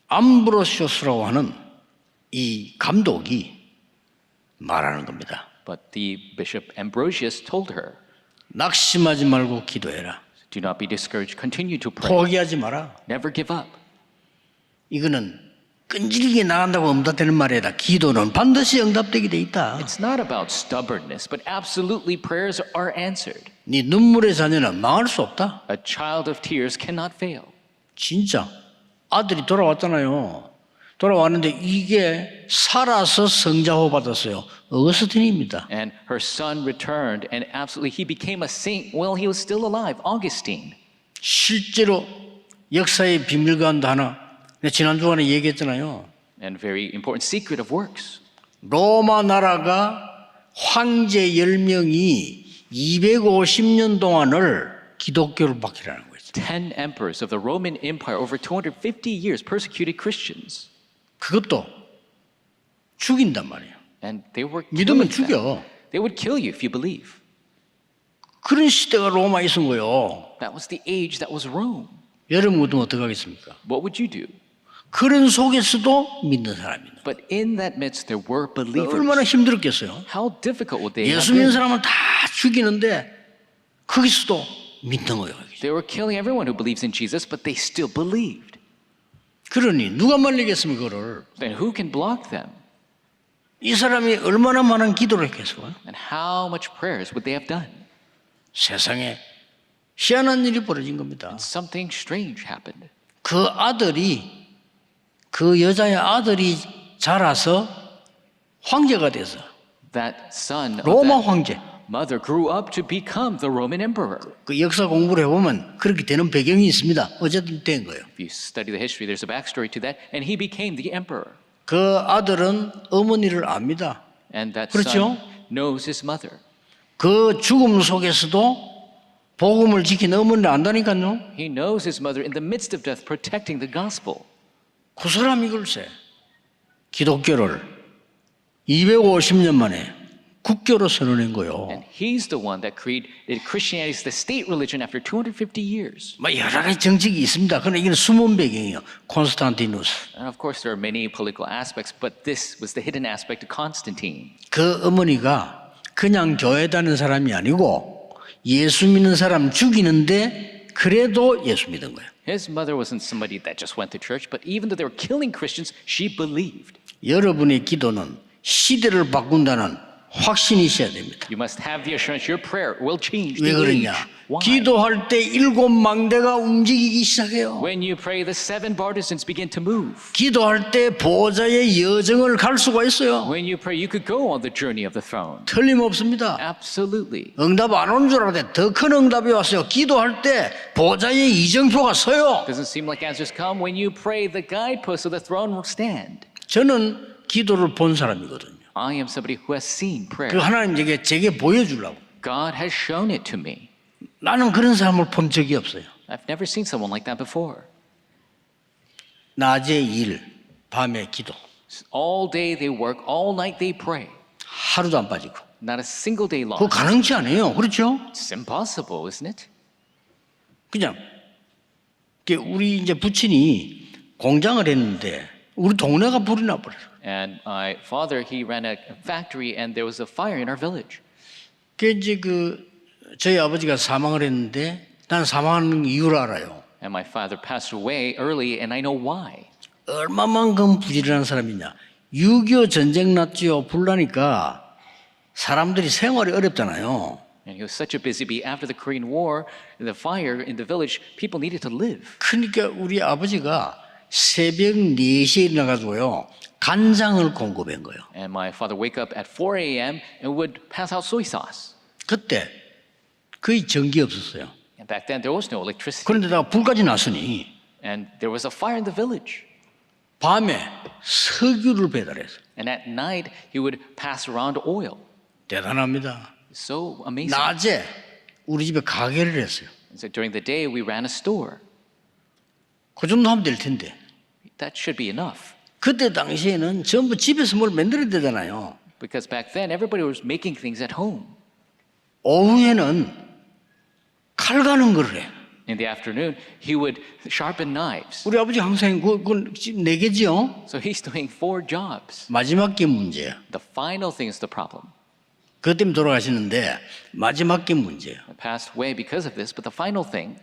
Speaker 4: 암브로시오스라고 하는 이 감독이 말하는 겁니다.
Speaker 2: But the bishop Ambrosius told her,
Speaker 4: 낙심하지 말고 기도해라.
Speaker 2: do not be discouraged, continue to pray.
Speaker 4: 포기하지 마라.
Speaker 2: Never give up.
Speaker 4: 이거는 끈질기게 나간다고 응답되는 말이 아니라 기도는 반드시 응답되게 돼 있다.
Speaker 2: It's not about stubbornness, but absolutely prayers are answered.
Speaker 4: 네 눈물의 자녀는 망할 수 없다.
Speaker 2: A child of tears cannot fail.
Speaker 4: 진짜 아들이 돌아왔잖아요. 돌아왔는데 이게 살아서 성자호 받았어요. 어거스틴입니다.
Speaker 2: And her son returned, and absolutely he became a saint while he was still alive, Augustine.
Speaker 4: 실제로 역사의 비밀관도 하나 내가 지난 주간에 얘기했잖아요.
Speaker 2: And very important secret of works.
Speaker 4: 로마 나라가 황제 10명이 250년 동안을 기독교를 박해라는 거예요.
Speaker 2: 10 emperors of the Roman Empire over 250 years persecuted Christians.
Speaker 4: 그것도 죽인단 말이에요.
Speaker 2: And they were
Speaker 4: 믿으면
Speaker 2: killing them.
Speaker 4: 죽여.
Speaker 2: They would kill you if you believe.
Speaker 4: 그런 시대가 로마에 있은 거예요.
Speaker 2: That was the age that was Rome.
Speaker 4: 여러분 같으면 어떻게 하겠습니까?
Speaker 2: What would you do?
Speaker 4: 그런 속에서도 믿는 사람이 있는
Speaker 2: But in that midst, there were
Speaker 4: 거예요.
Speaker 2: believers.
Speaker 4: 얼마나 힘들었겠어요.
Speaker 2: How difficult would they have
Speaker 4: 예수 믿는
Speaker 2: been?
Speaker 4: 사람은 다 죽이는데 거기서도 믿는 거예요.
Speaker 2: They were killing everyone who believes in Jesus, but they still believed.
Speaker 4: 그러니 누가 말리겠습니까? 그거를.
Speaker 2: Then who can block them?
Speaker 4: 이 사람이 얼마나 많은 기도를 했겠어요.
Speaker 2: And how much prayers would they have done?
Speaker 4: 세상에 희한한 일이 벌어진 겁니다.
Speaker 2: Something strange happened.
Speaker 4: 그 아들이 그 여자의 아들이 자라서 황제가 돼서
Speaker 2: That son of
Speaker 4: 로마
Speaker 2: that
Speaker 4: 황제.
Speaker 2: mother grew up to become the Roman emperor.
Speaker 4: 그 역사 공부를 해보면 그렇게 되는 배경이 있습니다. 어쨌든 된 거예요.
Speaker 2: If you study the history, there's a backstory to that. And he became the emperor.
Speaker 4: 그 아들은 어머니를 압니다.
Speaker 2: And that
Speaker 4: 그렇죠?
Speaker 2: son knows his mother.
Speaker 4: 그 죽음 속에서도 복음을 지킨 어머니를 안다니까요.
Speaker 2: He knows his mother in the midst of death, protecting the gospel.
Speaker 4: 그 사람이 글쎄 기독교를 250년 만에 국교로 선언한 거요.
Speaker 2: And he's the one that created Christianity as the state religion after 250 years.
Speaker 4: 뭐 여러 가지 정책이 있습니다. 그러나 이건 숨은 배경이에요. 콘스탄티누스.
Speaker 2: And of course, there are many political aspects, but this was the hidden aspect of Constantine.
Speaker 4: 그 어머니가 그냥 교회 다니는 사람이 아니고 예수 믿는 사람 죽이는데 그래도 예수 믿은 거예요.
Speaker 2: His mother wasn't somebody that just went to church, but even though they were killing Christians, she believed.
Speaker 4: 여러분의 기도는 시대를 바꾼다는 확신이 있어야 됩니다.
Speaker 2: You must have the assurance your prayer will change
Speaker 4: 왜
Speaker 2: the age.
Speaker 4: 그러냐?
Speaker 2: Why?
Speaker 4: 기도할 때 7망대가 움직이기 시작해요.
Speaker 2: When you pray, the 7 partisans begin to move.
Speaker 4: 기도할 때 보좌의 여정을 갈 수가 있어요.
Speaker 2: When you pray, you could go on the journey of the throne.
Speaker 4: 틀림없습니다.
Speaker 2: Absolutely.
Speaker 4: 응답 안 오는 줄 알았는데 더 큰 응답이 왔어요. 기도할 때 보좌의 이정표가 서요.
Speaker 2: Doesn't seem like answers come. When you pray, the guideposts of the throne will stand.
Speaker 4: 저는 기도를 본 사람이거든요.
Speaker 2: I am somebody who has seen
Speaker 4: 그
Speaker 2: prayer.
Speaker 4: 하나님 제게 보여주려고.
Speaker 2: God has shown it to me.
Speaker 4: 나는 그런 사람을 본 적이 없어요.
Speaker 2: I've never seen someone like that before.
Speaker 4: 낮에 일, 밤에 기도.
Speaker 2: All day they work, all night they pray.
Speaker 4: 하루도 안 빠지고.
Speaker 2: Not a single day
Speaker 4: 그거
Speaker 2: lost.
Speaker 4: 가능치 않아요. 그렇죠?
Speaker 2: It's impossible, isn't it?
Speaker 4: 그냥 우리 이제 부친이 공장을 했는데 우리 동네가 불이 나버려요.
Speaker 2: And my father, he ran a factory and there was a fire in our village.
Speaker 4: 그 이제 저희 아버지가 사망을 했는데 난 사망하는 이유를 알아요.
Speaker 2: And my father passed away early and I know why.
Speaker 4: 얼마만큼 부지런한 사람이냐. 6.25 전쟁 났지요. 불나니까 사람들이 생활이 어렵잖아요.
Speaker 2: And he was such a busy bee. After the Korean War, the fire in the village, people needed to live.
Speaker 4: 그러니까 우리 아버지가 새벽 4시에 일어나가지고요. 간장을 공급한 거예요.
Speaker 2: And my father wake up at 4 a.m. and would pass out soy sauce.
Speaker 4: 그때 거의 전기 없었어요.
Speaker 2: And back then there was no electricity.
Speaker 4: 그런데다가 불까지 났으니
Speaker 2: And there was a fire in the village.
Speaker 4: 밤에 석유를 배달해서
Speaker 2: And at night he would pass around oil.
Speaker 4: 대단합니다.
Speaker 2: So amazing.
Speaker 4: 낮에 우리 집에 가게를 했어요.
Speaker 2: And so during the day we ran a store.
Speaker 4: 그 정도 하면 될 텐데.
Speaker 2: That should be enough.
Speaker 4: 그때 당시에는 전부 집에서 뭘 만들어야 되잖아요.
Speaker 2: Because back then everybody was making things at home.
Speaker 4: 오후에는 칼 가는 걸 해.
Speaker 2: In the afternoon he would sharpen knives.
Speaker 4: 우리 아버지 항상 그건 4개지요.
Speaker 2: So he's doing 4 jobs.
Speaker 4: 마지막 게 문제야.
Speaker 2: The final thing is the problem.
Speaker 4: 그것 때문에 돌아가시는데 마지막 게 문제예요.
Speaker 2: I passed away because of this, but the final thing,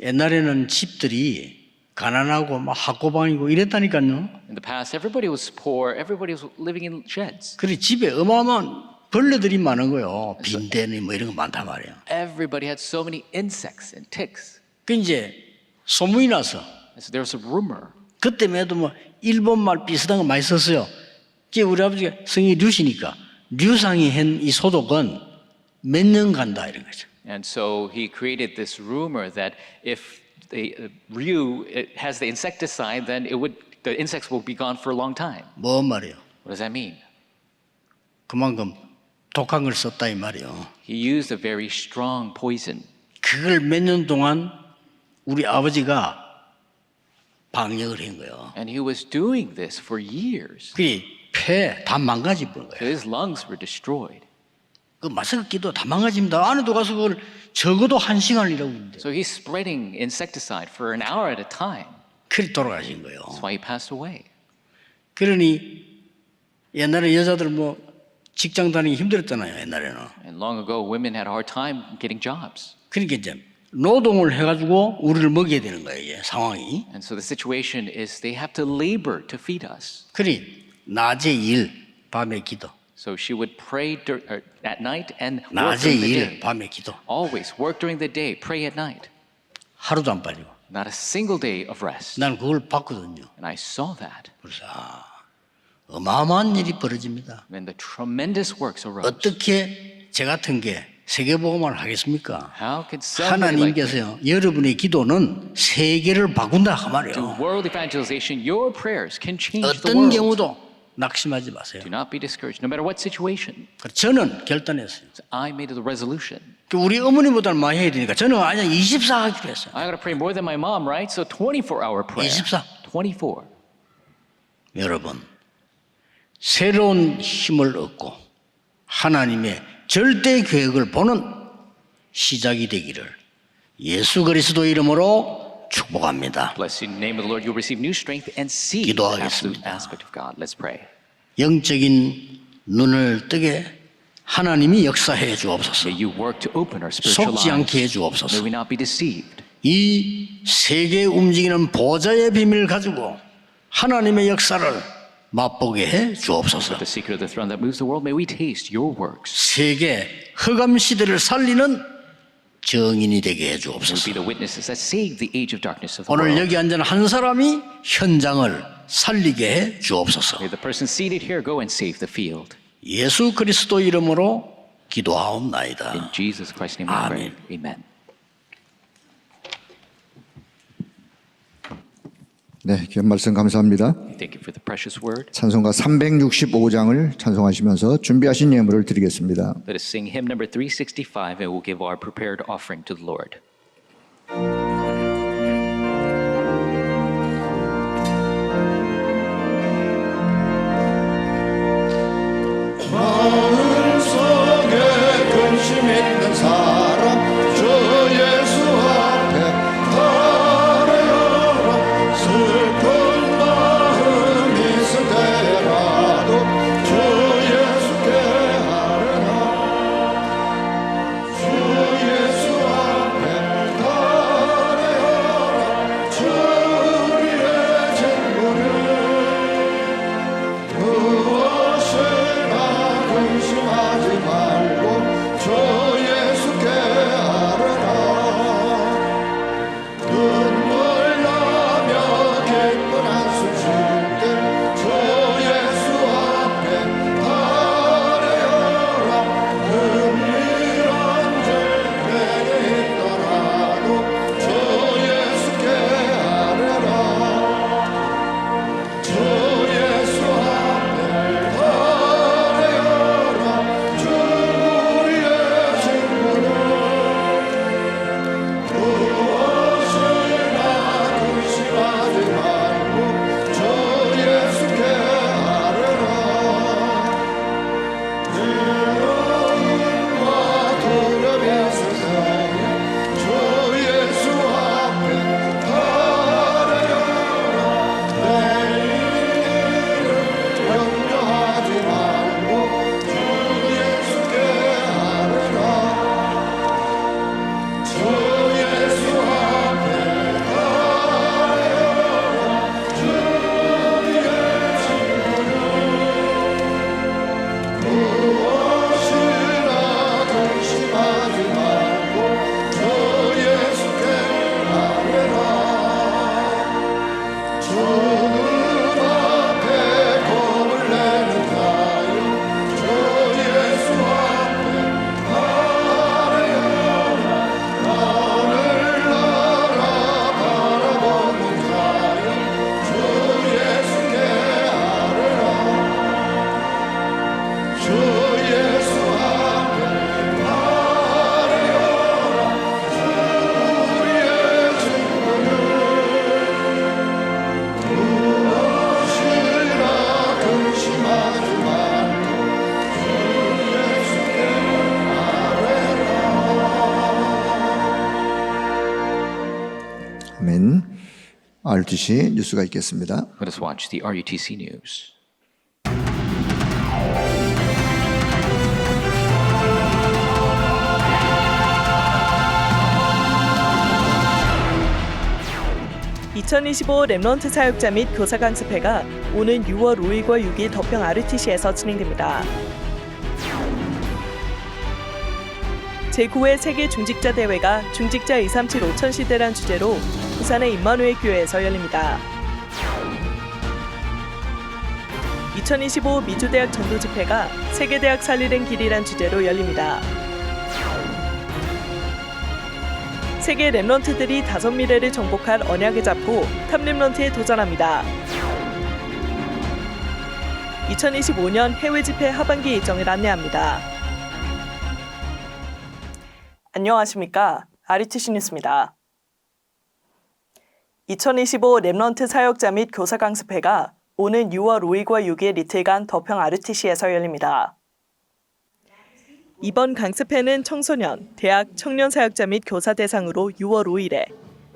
Speaker 4: 옛날에는 집들이 가난하고 막 학고방이고 이랬다니까요.
Speaker 2: in the past everybody was poor, everybody was living in sheds.
Speaker 4: 그래 집에 어마어마한 벌레들이 많은 거예요. 빈대니 뭐 이런 거 많단 말이에요.
Speaker 2: Everybody had so many insects and ticks.
Speaker 4: 그 이제 소문이 나서
Speaker 2: And so there was a rumor.
Speaker 4: 그때에도 뭐 일본말 비슷한 거 많이 썼어요. 이제 우리 아버지가 성이 류시니까 류상이 한 이 소독은 몇 년 간다 이런 거죠.
Speaker 2: And so he created this rumor that if the Ryu it has the insecticide, then the insects will be gone for a long time.
Speaker 4: 뭐 말이에요?
Speaker 2: What does that mean?
Speaker 4: 그만큼 독한 걸 썼다 이 말이에요.
Speaker 2: He used a very strong poison.
Speaker 4: 그걸 몇 년 동안 우리 아버지가 방역을 한 거예요.
Speaker 2: And he was doing this for years.
Speaker 4: 그게 폐 다 망가져 버린
Speaker 2: So
Speaker 4: 거예요.
Speaker 2: his lungs were destroyed.
Speaker 4: 그 마스크 끼도 다 망가집니다. 안에도 가서 그걸 적어도 1시간을 일하고 있는데
Speaker 2: So he's spreading insecticide for an hour at a time.
Speaker 4: 그리 돌아가신 거예요.
Speaker 2: That's why he passed away.
Speaker 4: 그러니 옛날에 여자들 뭐 직장 다니기 힘들었잖아요. 옛날에는.
Speaker 2: And long ago, women had a hard time getting jobs.
Speaker 4: 그러니까 이제 노동을 해가지고 우리를 먹여야 되는 거예요. 이게 상황이.
Speaker 2: And so the situation is they have to labor to feed us.
Speaker 4: 그리 낮에 일, 밤에 기도.
Speaker 2: So she would pray at night and work
Speaker 4: 낮에
Speaker 2: during the
Speaker 4: 일,
Speaker 2: day.
Speaker 4: 밤에 기도.
Speaker 2: Always work during the day, pray at night.
Speaker 4: 하루도 안 빠지고.
Speaker 2: Not a single day of rest.
Speaker 4: 난 그걸 봤거든요.
Speaker 2: And I saw that.
Speaker 4: 그래서 어마어마한 일이 벌어집니다.
Speaker 2: When the tremendous works arose.
Speaker 4: 어떻게 저 같은 게 세계복음을 하겠습니까?
Speaker 2: How can somebody like
Speaker 4: 하나님께서요. 여러분의 기도는 세계를 바꾼다 그
Speaker 2: do
Speaker 4: 말이에요.
Speaker 2: world evangelization? Your prayers can change the
Speaker 4: 어떤
Speaker 2: world.
Speaker 4: 경우도 낙심하지 마세요.
Speaker 2: Do not be discouraged, no matter what situation.
Speaker 4: 저는 결단했어요.
Speaker 2: So I made the resolution.
Speaker 4: 우리 어머니보다는 많이 해야 되니까 저는 아니 24 하기로 했어요.
Speaker 2: I got to pray more than my mom, right? So 24-hour prayer.
Speaker 4: 24.
Speaker 2: 24.
Speaker 4: 여러분 새로운 힘을 얻고 하나님의 절대 계획을 보는 시작이 되기를 예수 그리스도 이름으로 축복합니다.
Speaker 2: Blessed in the name of the Lord, you'll receive new strength and see the absolute
Speaker 4: 기도하겠습니다.
Speaker 2: aspect of God. Let's pray.
Speaker 4: 영적인 눈을 뜨게 하나님이 역사해 주옵소서.
Speaker 2: May you work to open our spiritual
Speaker 4: 속지 않게 해
Speaker 2: eyes.
Speaker 4: 주옵소서.
Speaker 2: May we not be deceived.
Speaker 4: 이 세계 움직이는 보좌의 비밀을 가지고 하나님의 역사를 맛보게 해 주옵소서.
Speaker 2: The secret of the throne that moves the world, may we taste your works.
Speaker 4: 세계 흑암 시대를 살리는 정인이 되게 해
Speaker 2: May we
Speaker 4: 주옵소서.
Speaker 2: be the witnesses that save the age of darkness of the
Speaker 4: 오늘
Speaker 2: world.
Speaker 4: 여기 앉은 한 사람이 현장을 살리게 해 주옵소서.
Speaker 2: May the person seated here go and save the field.
Speaker 4: 예수 그리스도 이름으로 기도하옵나이다.
Speaker 2: In Jesus Christ's name we pray. Amen.
Speaker 1: 네, 귀한 말씀 감사합니다.
Speaker 2: Thank you for the precious word.
Speaker 1: 찬송가 365장을 찬송하시면서 준비하신 예물을 드리겠습니다.
Speaker 2: Let us sing hymn number 365 and we'll give our prepared offering to the Lord.
Speaker 1: 마음속에 근심 있는 사람 주 예수 앞에 달아여라. 슬픈 마음 있을 때라도 주 예수께 하려나. 주 예수 앞에 달아여라. 주 우리의 친구를 무엇이나 근심하지 말고 주 예수께 하려나. 눈물 나며 기쁜 한숨 쉴 때 주 예수 앞에 달아여라. 은밀한 죄 내게 있더라도 주 예수께 하려나. 주 예수 앞에 달아여라. 주 우리의 친구를 무엇이나 근심하지 말고 주 예수께 하려나. 두려움과 두렵이 있을 때에 주 예수 앞에 달아여라. 내일을 염려하지 말고 주 예수께 하려나. 주 예수 앞에 달아여라. 주 우리의 친구를 무엇이나 근심하지 말고 주 예수께 하려나. 주님 앞에 겁을 내는 자여 주 예수 앞에 달아여라. 하늘 나라 바라보는 자여 주 예수께 하려나. 주 예수 앞에 달아여라. 주 우리의 친구를 무엇이나 근심하지 말고 주 예수께 하려나. 아멘. RTC 뉴스가 있겠습니다.
Speaker 2: Let us watch the RUTC News.
Speaker 5: (2025) 렘넌트 사역자 및 교사 강습회가 오는 6월 5일과 6일 덕평 RUTC에서 진행됩니다. 제9회 세계 중직자 대회가 중직자 237 5천 시대란 주제로 부산의 임마누엘 교회에서 열립니다. 2025 미주대학 전도 집회가 세계대학 살리는 길이란 주제로 열립니다. 세계 렘넌트들이 5미래를 정복할 언약을 잡고 탑렘넌트에 도전합니다. 2025년 해외 집회 하반기 일정을 안내합니다. 안녕하십니까? RUTC 뉴스입니다. 2025 렘넌트 사역자 및 교사 강습회가 오는 6월 5일과 6일 이틀간 덕평 RUTC에서 열립니다. 이번 강습회는 청소년, 대학, 청년 사역자 및 교사 대상으로 6월 5일에,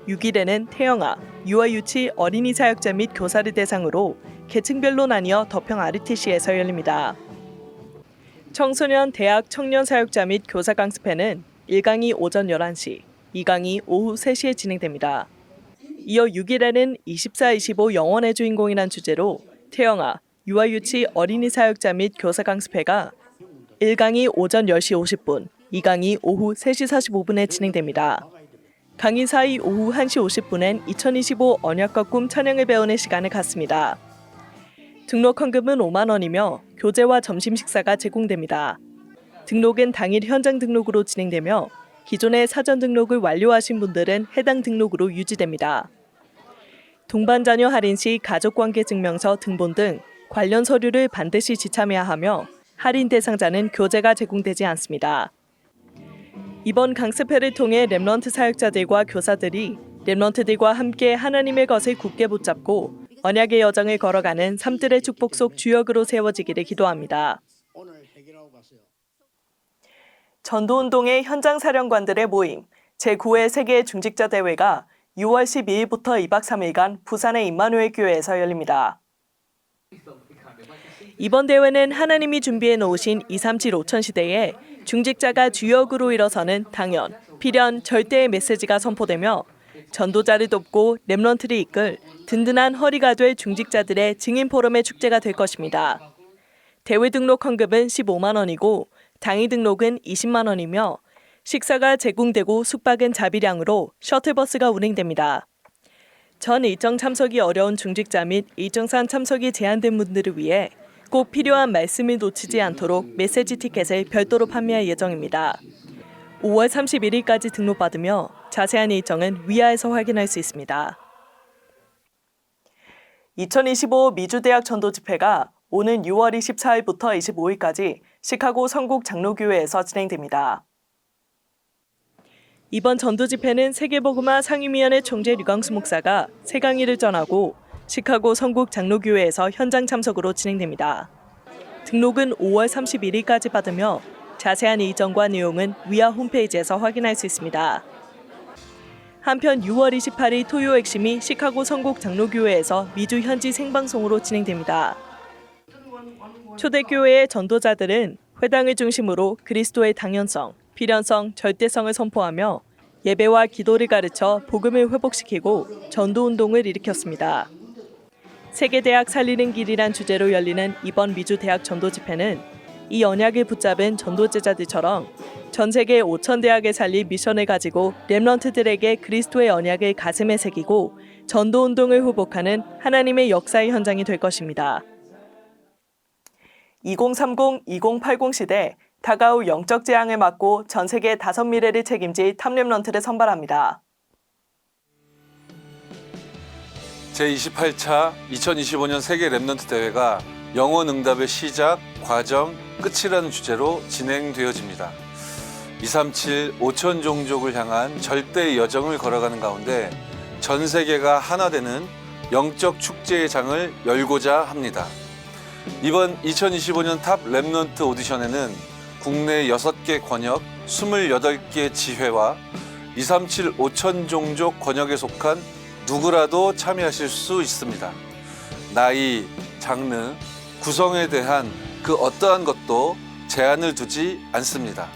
Speaker 5: 6일에는 태영아, 유아유치 어린이 사역자 및 교사를 대상으로 계층별로 나뉘어 덕평 RTC에서 열립니다. 청소년, 대학, 청년 사역자 및 교사 강습회는 1강이 오전 11시, 2강이 오후 3시에 진행됩니다. 이어 6일에는 24-25 영원의 주인공이란 주제로 태영아, 유아유치 어린이 사역자 및 교사 강습회가 1강이 오전 10시 50분, 2강이 오후 3시 45분에 진행됩니다. 강의 사이 오후 1시 50분엔 2025 언약과 꿈 찬양을 배우는 시간을 갖습니다. 등록 헌금은 5만 원이며 교재와 점심 식사가 제공됩니다. 등록은 당일 현장 등록으로 진행되며 기존의 사전 등록을 완료하신 분들은 해당 등록으로 유지됩니다. 동반 자녀 할인 시 가족관계 증명서 등본 등 관련 서류를 반드시 지참해야 하며 할인 대상자는 교재가 제공되지 않습니다. 이번 강습회를 통해 렘넌트 사역자들과 교사들이 렘넌트들과 함께 하나님의 것을 굳게 붙잡고 언약의 여정을 걸어가는 삶들의 축복 속 주역으로 세워지기를 기도합니다. 전도운동의 현장 사령관들의 모임 제9회 세계 중직자 대회가 6월 12일부터 2박 3일간 부산의 임마누엘 교회에서 열립니다. 이번 대회는 하나님이 준비해 놓으신 237 5천 시대에 중직자가 주역으로 일어서는 당연, 필연, 절대의 메시지가 선포되며 전도자를 돕고 렘넌트를 이끌 든든한 허리가 될 중직자들의 증인 포럼의 축제가 될 것입니다. 대회 등록 헌금은 15만 원이고 당일 등록은 20만 원이며 식사가 제공되고 숙박은 자비량으로 셔틀버스가 운행됩니다. 전 일정 참석이 어려운 중직자 및 일정상 참석이 제한된 분들을 위해 꼭 필요한 말씀을 놓치지 않도록 메시지 티켓을 별도로 판매할 예정입니다. 5월 31일까지 등록받으며 자세한 일정은 위아에서 확인할 수 있습니다. 2025 미주대학 전도집회가 오는 6월 24일부터 25일까지 시카고 성국 장로교회에서 진행됩니다. 이번 전도집회는 세계복음화 상임위원회 총재 류광수 목사가 새 강의를 전하고 시카고 성국 장로교회에서 현장 참석으로 진행됩니다. 등록은 5월 31일까지 받으며 자세한 일정과 내용은 위아 홈페이지에서 확인할 수 있습니다. 한편 6월 28일 토요 핵심이 시카고 성국 장로교회에서 미주 현지 생방송으로 진행됩니다. 초대교회의 전도자들은 회당을 중심으로 그리스도의 당연성, 필연성, 절대성을 선포하며 예배와 기도를 가르쳐 복음을 회복시키고 전도운동을 일으켰습니다. 세계대학 살리는 길이란 주제로 열리는 이번 미주 대학 전도집회는 이 언약을 붙잡은 전도제자들처럼 전 세계 5천 대학에 살릴 미션을 가지고 렘넌트들에게 그리스도의 언약을 가슴에 새기고 전도운동을 회복하는 하나님의 역사의 현장이 될 것입니다. 2030-2080 시대 다가올 영적 재앙을 막고 전 세계 5미래를 책임질 탑렘넌트를 선발합니다.
Speaker 6: 제28차 2025년 세계 렘넌트 대회가 영혼 응답의 시작, 과정, 끝이라는 주제로 진행되어집니다. 237 5천 종족을 향한 절대의 여정을 걸어가는 가운데 전 세계가 하나 되는 영적 축제의 장을 열고자 합니다. 이번 2025년 탑 렘넌트 오디션에는 국내 6개 권역, 28개 지회와 237 5천 종족 권역에 속한 누구라도 참여하실 수 있습니다. 나이, 장르, 구성에 대한 그 어떠한 것도 제한을 두지 않습니다.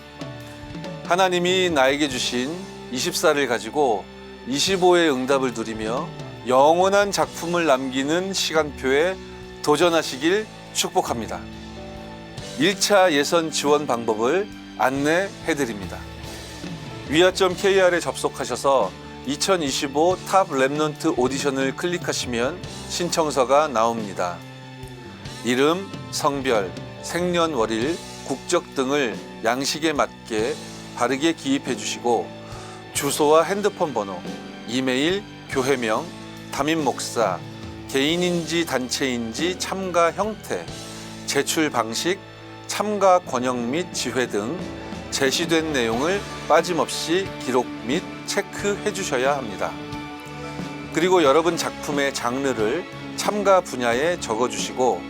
Speaker 6: 하나님이 나에게 주신 24를 가지고 25의 응답을 누리며 영원한 작품을 남기는 시간표에 도전하시길 축복합니다. 1차 예선 지원 방법을 안내해드립니다. 위아.kr에 접속하셔서 2025 탑 렘넌트 오디션을 클릭하시면 신청서가 나옵니다. 이름, 성별, 생년월일, 국적 등을 양식에 맞게 바르게 기입해 주시고 주소와 핸드폰 번호, 이메일, 교회명, 담임 목사, 개인인지 단체인지 참가 형태, 제출 방식, 참가 권역 및 지회 등 제시된 내용을 빠짐없이 기록 및 체크해 주셔야 합니다. 그리고 여러분 작품의 장르를 참가 분야에 적어주시고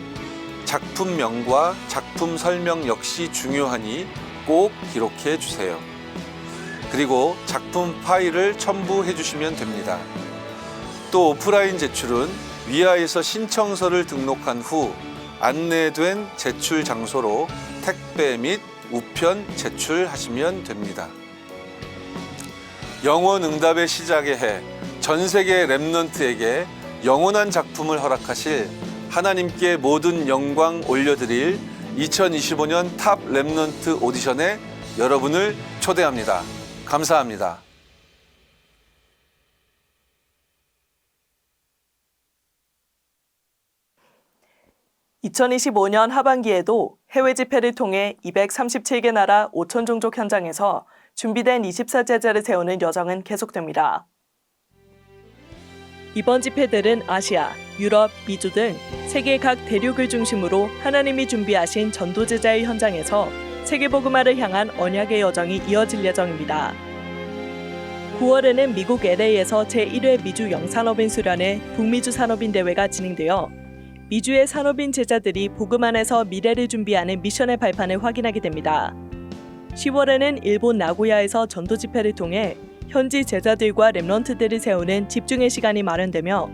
Speaker 6: 작품명과 작품 설명 역시 중요하니 꼭 기록해 주세요. 그리고 작품 파일을 첨부해 주시면 됩니다. 또 오프라인 제출은 위아에서 신청서를 등록한 후 안내된 제출 장소로 택배 및 우편 제출하시면 됩니다. 영원 응답의 시작의 해, 전 세계 랩넌트에게 영원한 작품을 허락하실 하나님께 모든 영광 올려드릴 2025년 탑 랩넌트 오디션에 여러분을 초대합니다. 감사합니다.
Speaker 5: 2025년 하반기에도 해외 집회를 통해 237개 나라 5천 종족 현장에서 준비된 24제자를 세우는 여정은 계속됩니다. 이번 집회들은 아시아, 유럽, 미주 등 세계 각 대륙을 중심으로 하나님이 준비하신 전도제자의 현장에서 세계복음화를 향한 언약의 여정이 이어질 예정입니다. 9월에는 미국 LA에서 제1회 미주 영산업인 수련회 북미주 산업인 대회가 진행되어 미주의 산업인 제자들이 복음 안에서 미래를 준비하는 미션의 발판을 확인하게 됩니다. 10월에는 일본 나고야에서 전도 집회를 통해 현지 제자들과 랩넌트들을 세우는 집중의 시간이 마련되며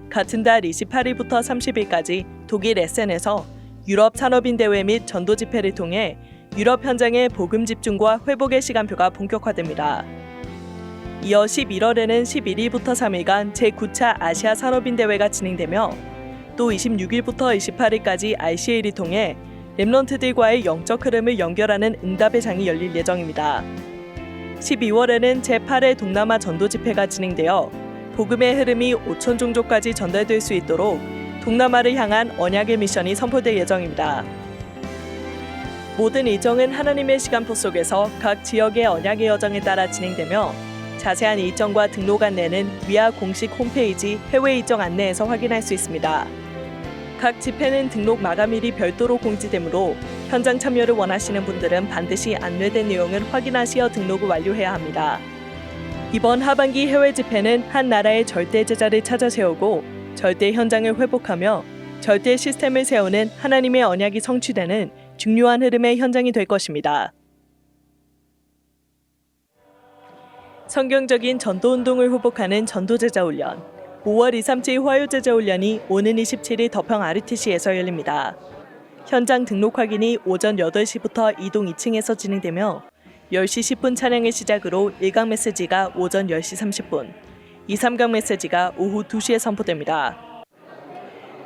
Speaker 5: 같은 달 28일부터 30일까지 독일 에센에서 유럽 산업인 대회 및 전도 집회를 통해 유럽 현장의 복음 집중과 회복의 시간표가 본격화됩니다. 이어 11월에는 11일부터 3일간 제9차 아시아 산업인 대회가 진행되며 또 26일부터 28일까지 RCA를 통해 랩넌트들과의 영적 흐름을 연결하는 응답의 장이 열릴 예정입니다. 12월에는 제8회 동남아 전도 집회가 진행되어 복음의 흐름이 5천 종족까지 전달될 수 있도록 동남아를 향한 언약의 미션이 선포될 예정입니다. 모든 일정은 하나님의 시간표 속에서 각 지역의 언약의 여정에 따라 진행되며 자세한 일정과 등록 안내는 위아 공식 홈페이지 해외 일정 안내에서 확인할 수 있습니다. 각 집회는 등록 마감일이 별도로 공지되므로 현장 참여를 원하시는 분들은 반드시 안내된 내용을 확인하시어 등록을 완료해야 합니다. 이번 하반기 해외 집회는 한 나라의 절대 제자를 찾아 세우고 절대 현장을 회복하며 절대 시스템을 세우는 하나님의 언약이 성취되는 중요한 흐름의 현장이 될 것입니다. 성경적인 전도운동을 회복하는 전도제자 훈련 5월 237 화요제자 훈련이 오는 27일 덕평 RTC에서 열립니다. 현장 등록 확인이 오전 8시부터 이동 2층에서 진행되며 10시 10분 찬양을 시작으로 1강 메시지가 오전 10시 30분, 2, 3강 메시지가 오후 2시에 선포됩니다.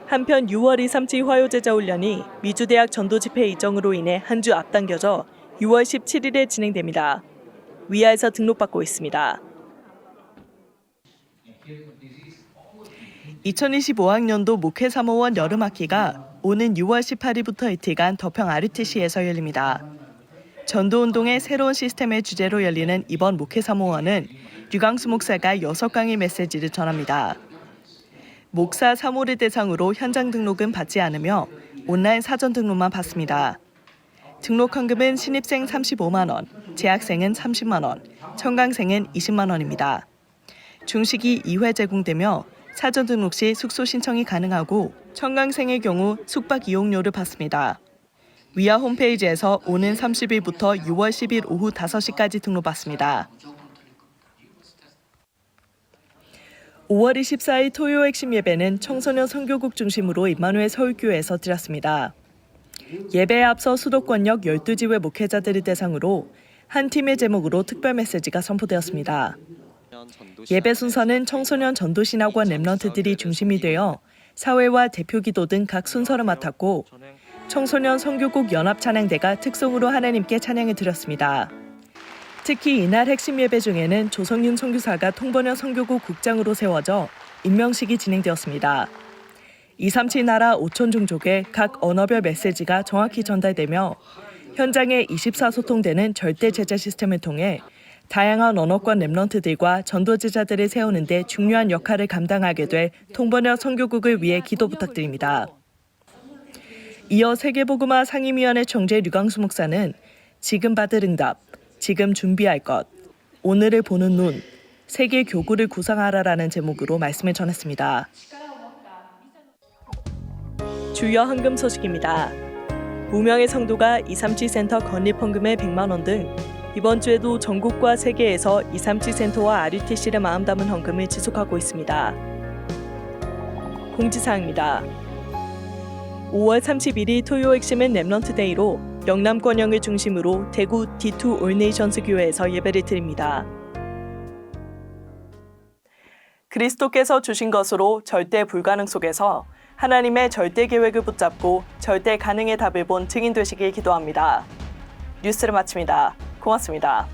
Speaker 5: 한편 6월 237 화요제자 훈련이 미주대학 전도집회 일정으로 인해 한 주 앞당겨져 6월 17일에 진행됩니다. 위아에서 등록받고 있습니다. 2025학년도 목회 사모원 여름학기가 오는 6월 18일부터 이틀간 덕평 RTC에서 열립니다. 전도운동의 새로운 시스템의 주제로 열리는 이번 목회 사모원은 류광수 목사가 6강의 메시지를 전합니다. 목사 사모를 대상으로 현장 등록은 받지 않으며 온라인 사전 등록만 받습니다. 등록 헌금은 신입생 35만 원, 재학생은 30만 원, 청강생은 20만 원입니다. 중식이 2회 제공되며 사전 등록 시 숙소 신청이 가능하고 청강생의 경우 숙박 이용료를 받습니다. 위아 홈페이지에서 오는 30일부터 6월 10일 오후 5시까지 등록받습니다. 5월 24일 토요 핵심 예배는 청소년 선교국 중심으로 임마누엘 서울교회에서 드렸습니다. 예배에 앞서 수도권역 12지회 목회자들을 대상으로 한 팀의 제목으로 특별 메시지가 선포되었습니다. 예배 순서는 청소년 전도신학원 랩넌트들이 중심이 되어 사회와 대표기도 등 각 순서를 맡았고 청소년 선교국 연합찬양대가 특송으로 하나님께 찬양을 드렸습니다. 특히 이날 핵심 예배 중에는 조성윤 선교사가 통번역 선교국 국장으로 세워져 임명식이 진행되었습니다. 237 나라 5천 종족의 각 언어별 메시지가 정확히 전달되며 현장에 24소통되는 절대 제자 시스템을 통해 다양한 언어권 랩넌트들과 전도제자들을 세우는 데 중요한 역할을 감당하게 될 통번역 선교국을 위해 기도 부탁드립니다. 이어 세계복음화 상임위원회 총재 류광수 목사는 지금 받을 응답, 지금 준비할 것, 오늘을 보는 눈, 세계 교구를 구상하라라는 제목으로 말씀을 전했습니다. 주요 헌금 소식입니다. 무명의 성도가 237 센터 건립 헌금의 100만 원 등 이번 주에도 전국과 세계에서 237 센터와 RUTC를 마음 담은 헌금을 지속하고 있습니다. 공지사항입니다. 5월 31일 토요 핵심은 렘넌트 데이로 영남권영을 중심으로 대구 D2 올네이션스 교회에서 예배를 드립니다. 그리스도께서 주신 것으로 절대 불가능 속에서 하나님의 절대 계획을 붙잡고 절대 가능의 답을 본 증인 되시길 기도합니다. 뉴스를 마칩니다. 고맙습니다.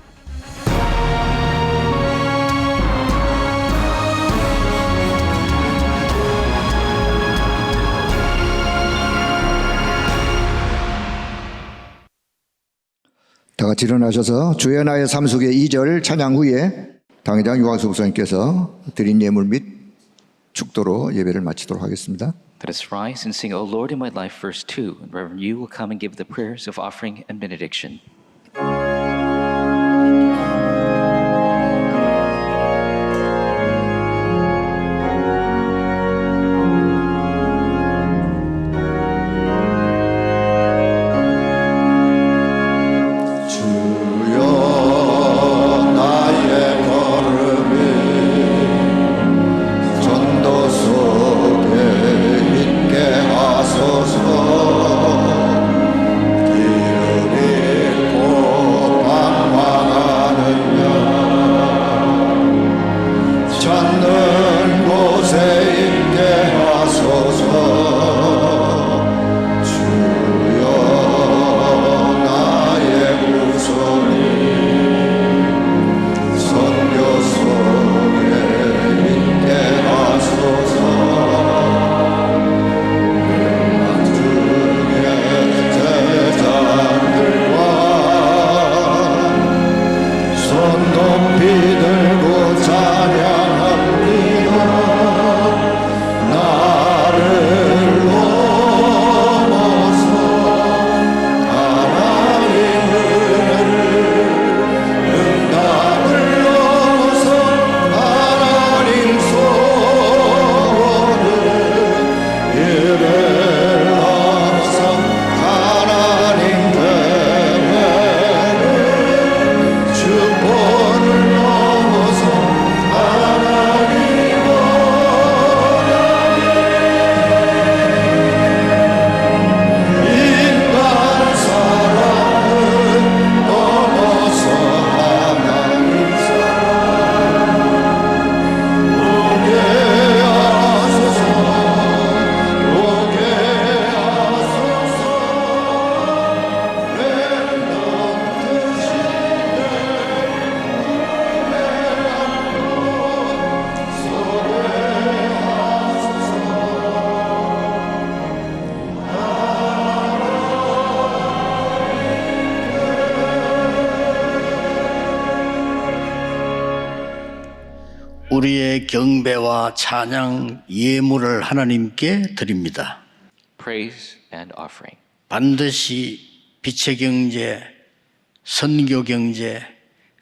Speaker 1: 다 같이 일어나셔서 주의 나의 삶 속의 2절 찬양 후에 당회장 유광수 목사님께서 드린 예물 및 축도로 예배를 마치도록 하겠습니다.
Speaker 2: Let us rise and sing, O Lord in my life, verse 2, and Reverend Yu will come and give the prayers of offering and benediction.
Speaker 4: 우리의 경배와 찬양, 예물을 하나님께 드립니다.
Speaker 2: Praise and offering.
Speaker 4: 반드시 빛의 경제, 선교 경제,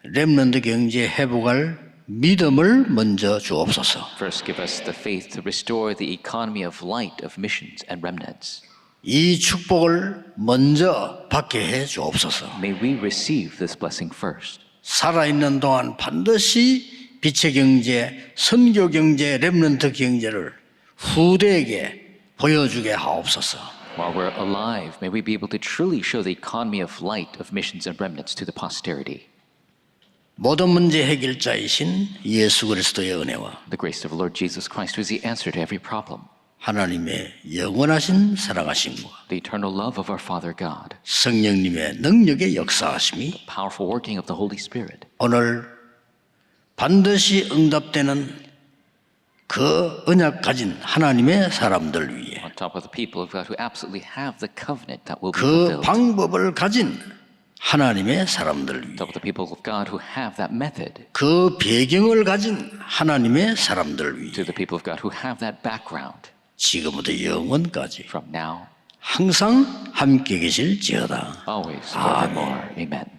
Speaker 4: 렘넌트 경제 회복할 믿음을 먼저 주옵소서.
Speaker 2: First, give us the faith to restore the economy of light of missions and remnants.
Speaker 4: 이 축복을 먼저 받게 해 주옵소서.
Speaker 2: May we receive this blessing first.
Speaker 4: 살아있는 동안 반드시 빛의 경제, 선교 경제, 렘넌트 경제를 후대에게 보여주게 하옵소서.
Speaker 2: While we're alive, may we be able to truly show the economy of light of missions and remnants to the posterity.
Speaker 4: 모든 문제 해결자이신 예수 그리스도의 은혜와
Speaker 2: The grace of the Lord Jesus Christ, who is the answer to every problem.
Speaker 4: 하나님의 영원하신 사랑하심과
Speaker 2: The eternal love of our Father God.
Speaker 4: 성령님의 능력의 역사하심이
Speaker 2: Powerful working of the Holy Spirit.
Speaker 4: 오늘 반드시 응답되는 그 언약 가진 하나님의 사람들 위해
Speaker 2: On top of the people of God who absolutely have the covenant that will be
Speaker 4: 그
Speaker 2: fulfilled.
Speaker 4: 방법을 가진 하나님의 사람들
Speaker 2: On
Speaker 4: 위해
Speaker 2: top of the people of God who have that method.
Speaker 4: 그 배경을 가진 하나님의 사람들 위해
Speaker 2: To the people of God who have that background.
Speaker 4: 지금부터 영원까지
Speaker 2: From now,
Speaker 4: 항상 함께 계실지어다.
Speaker 2: always, forevermore. Amen.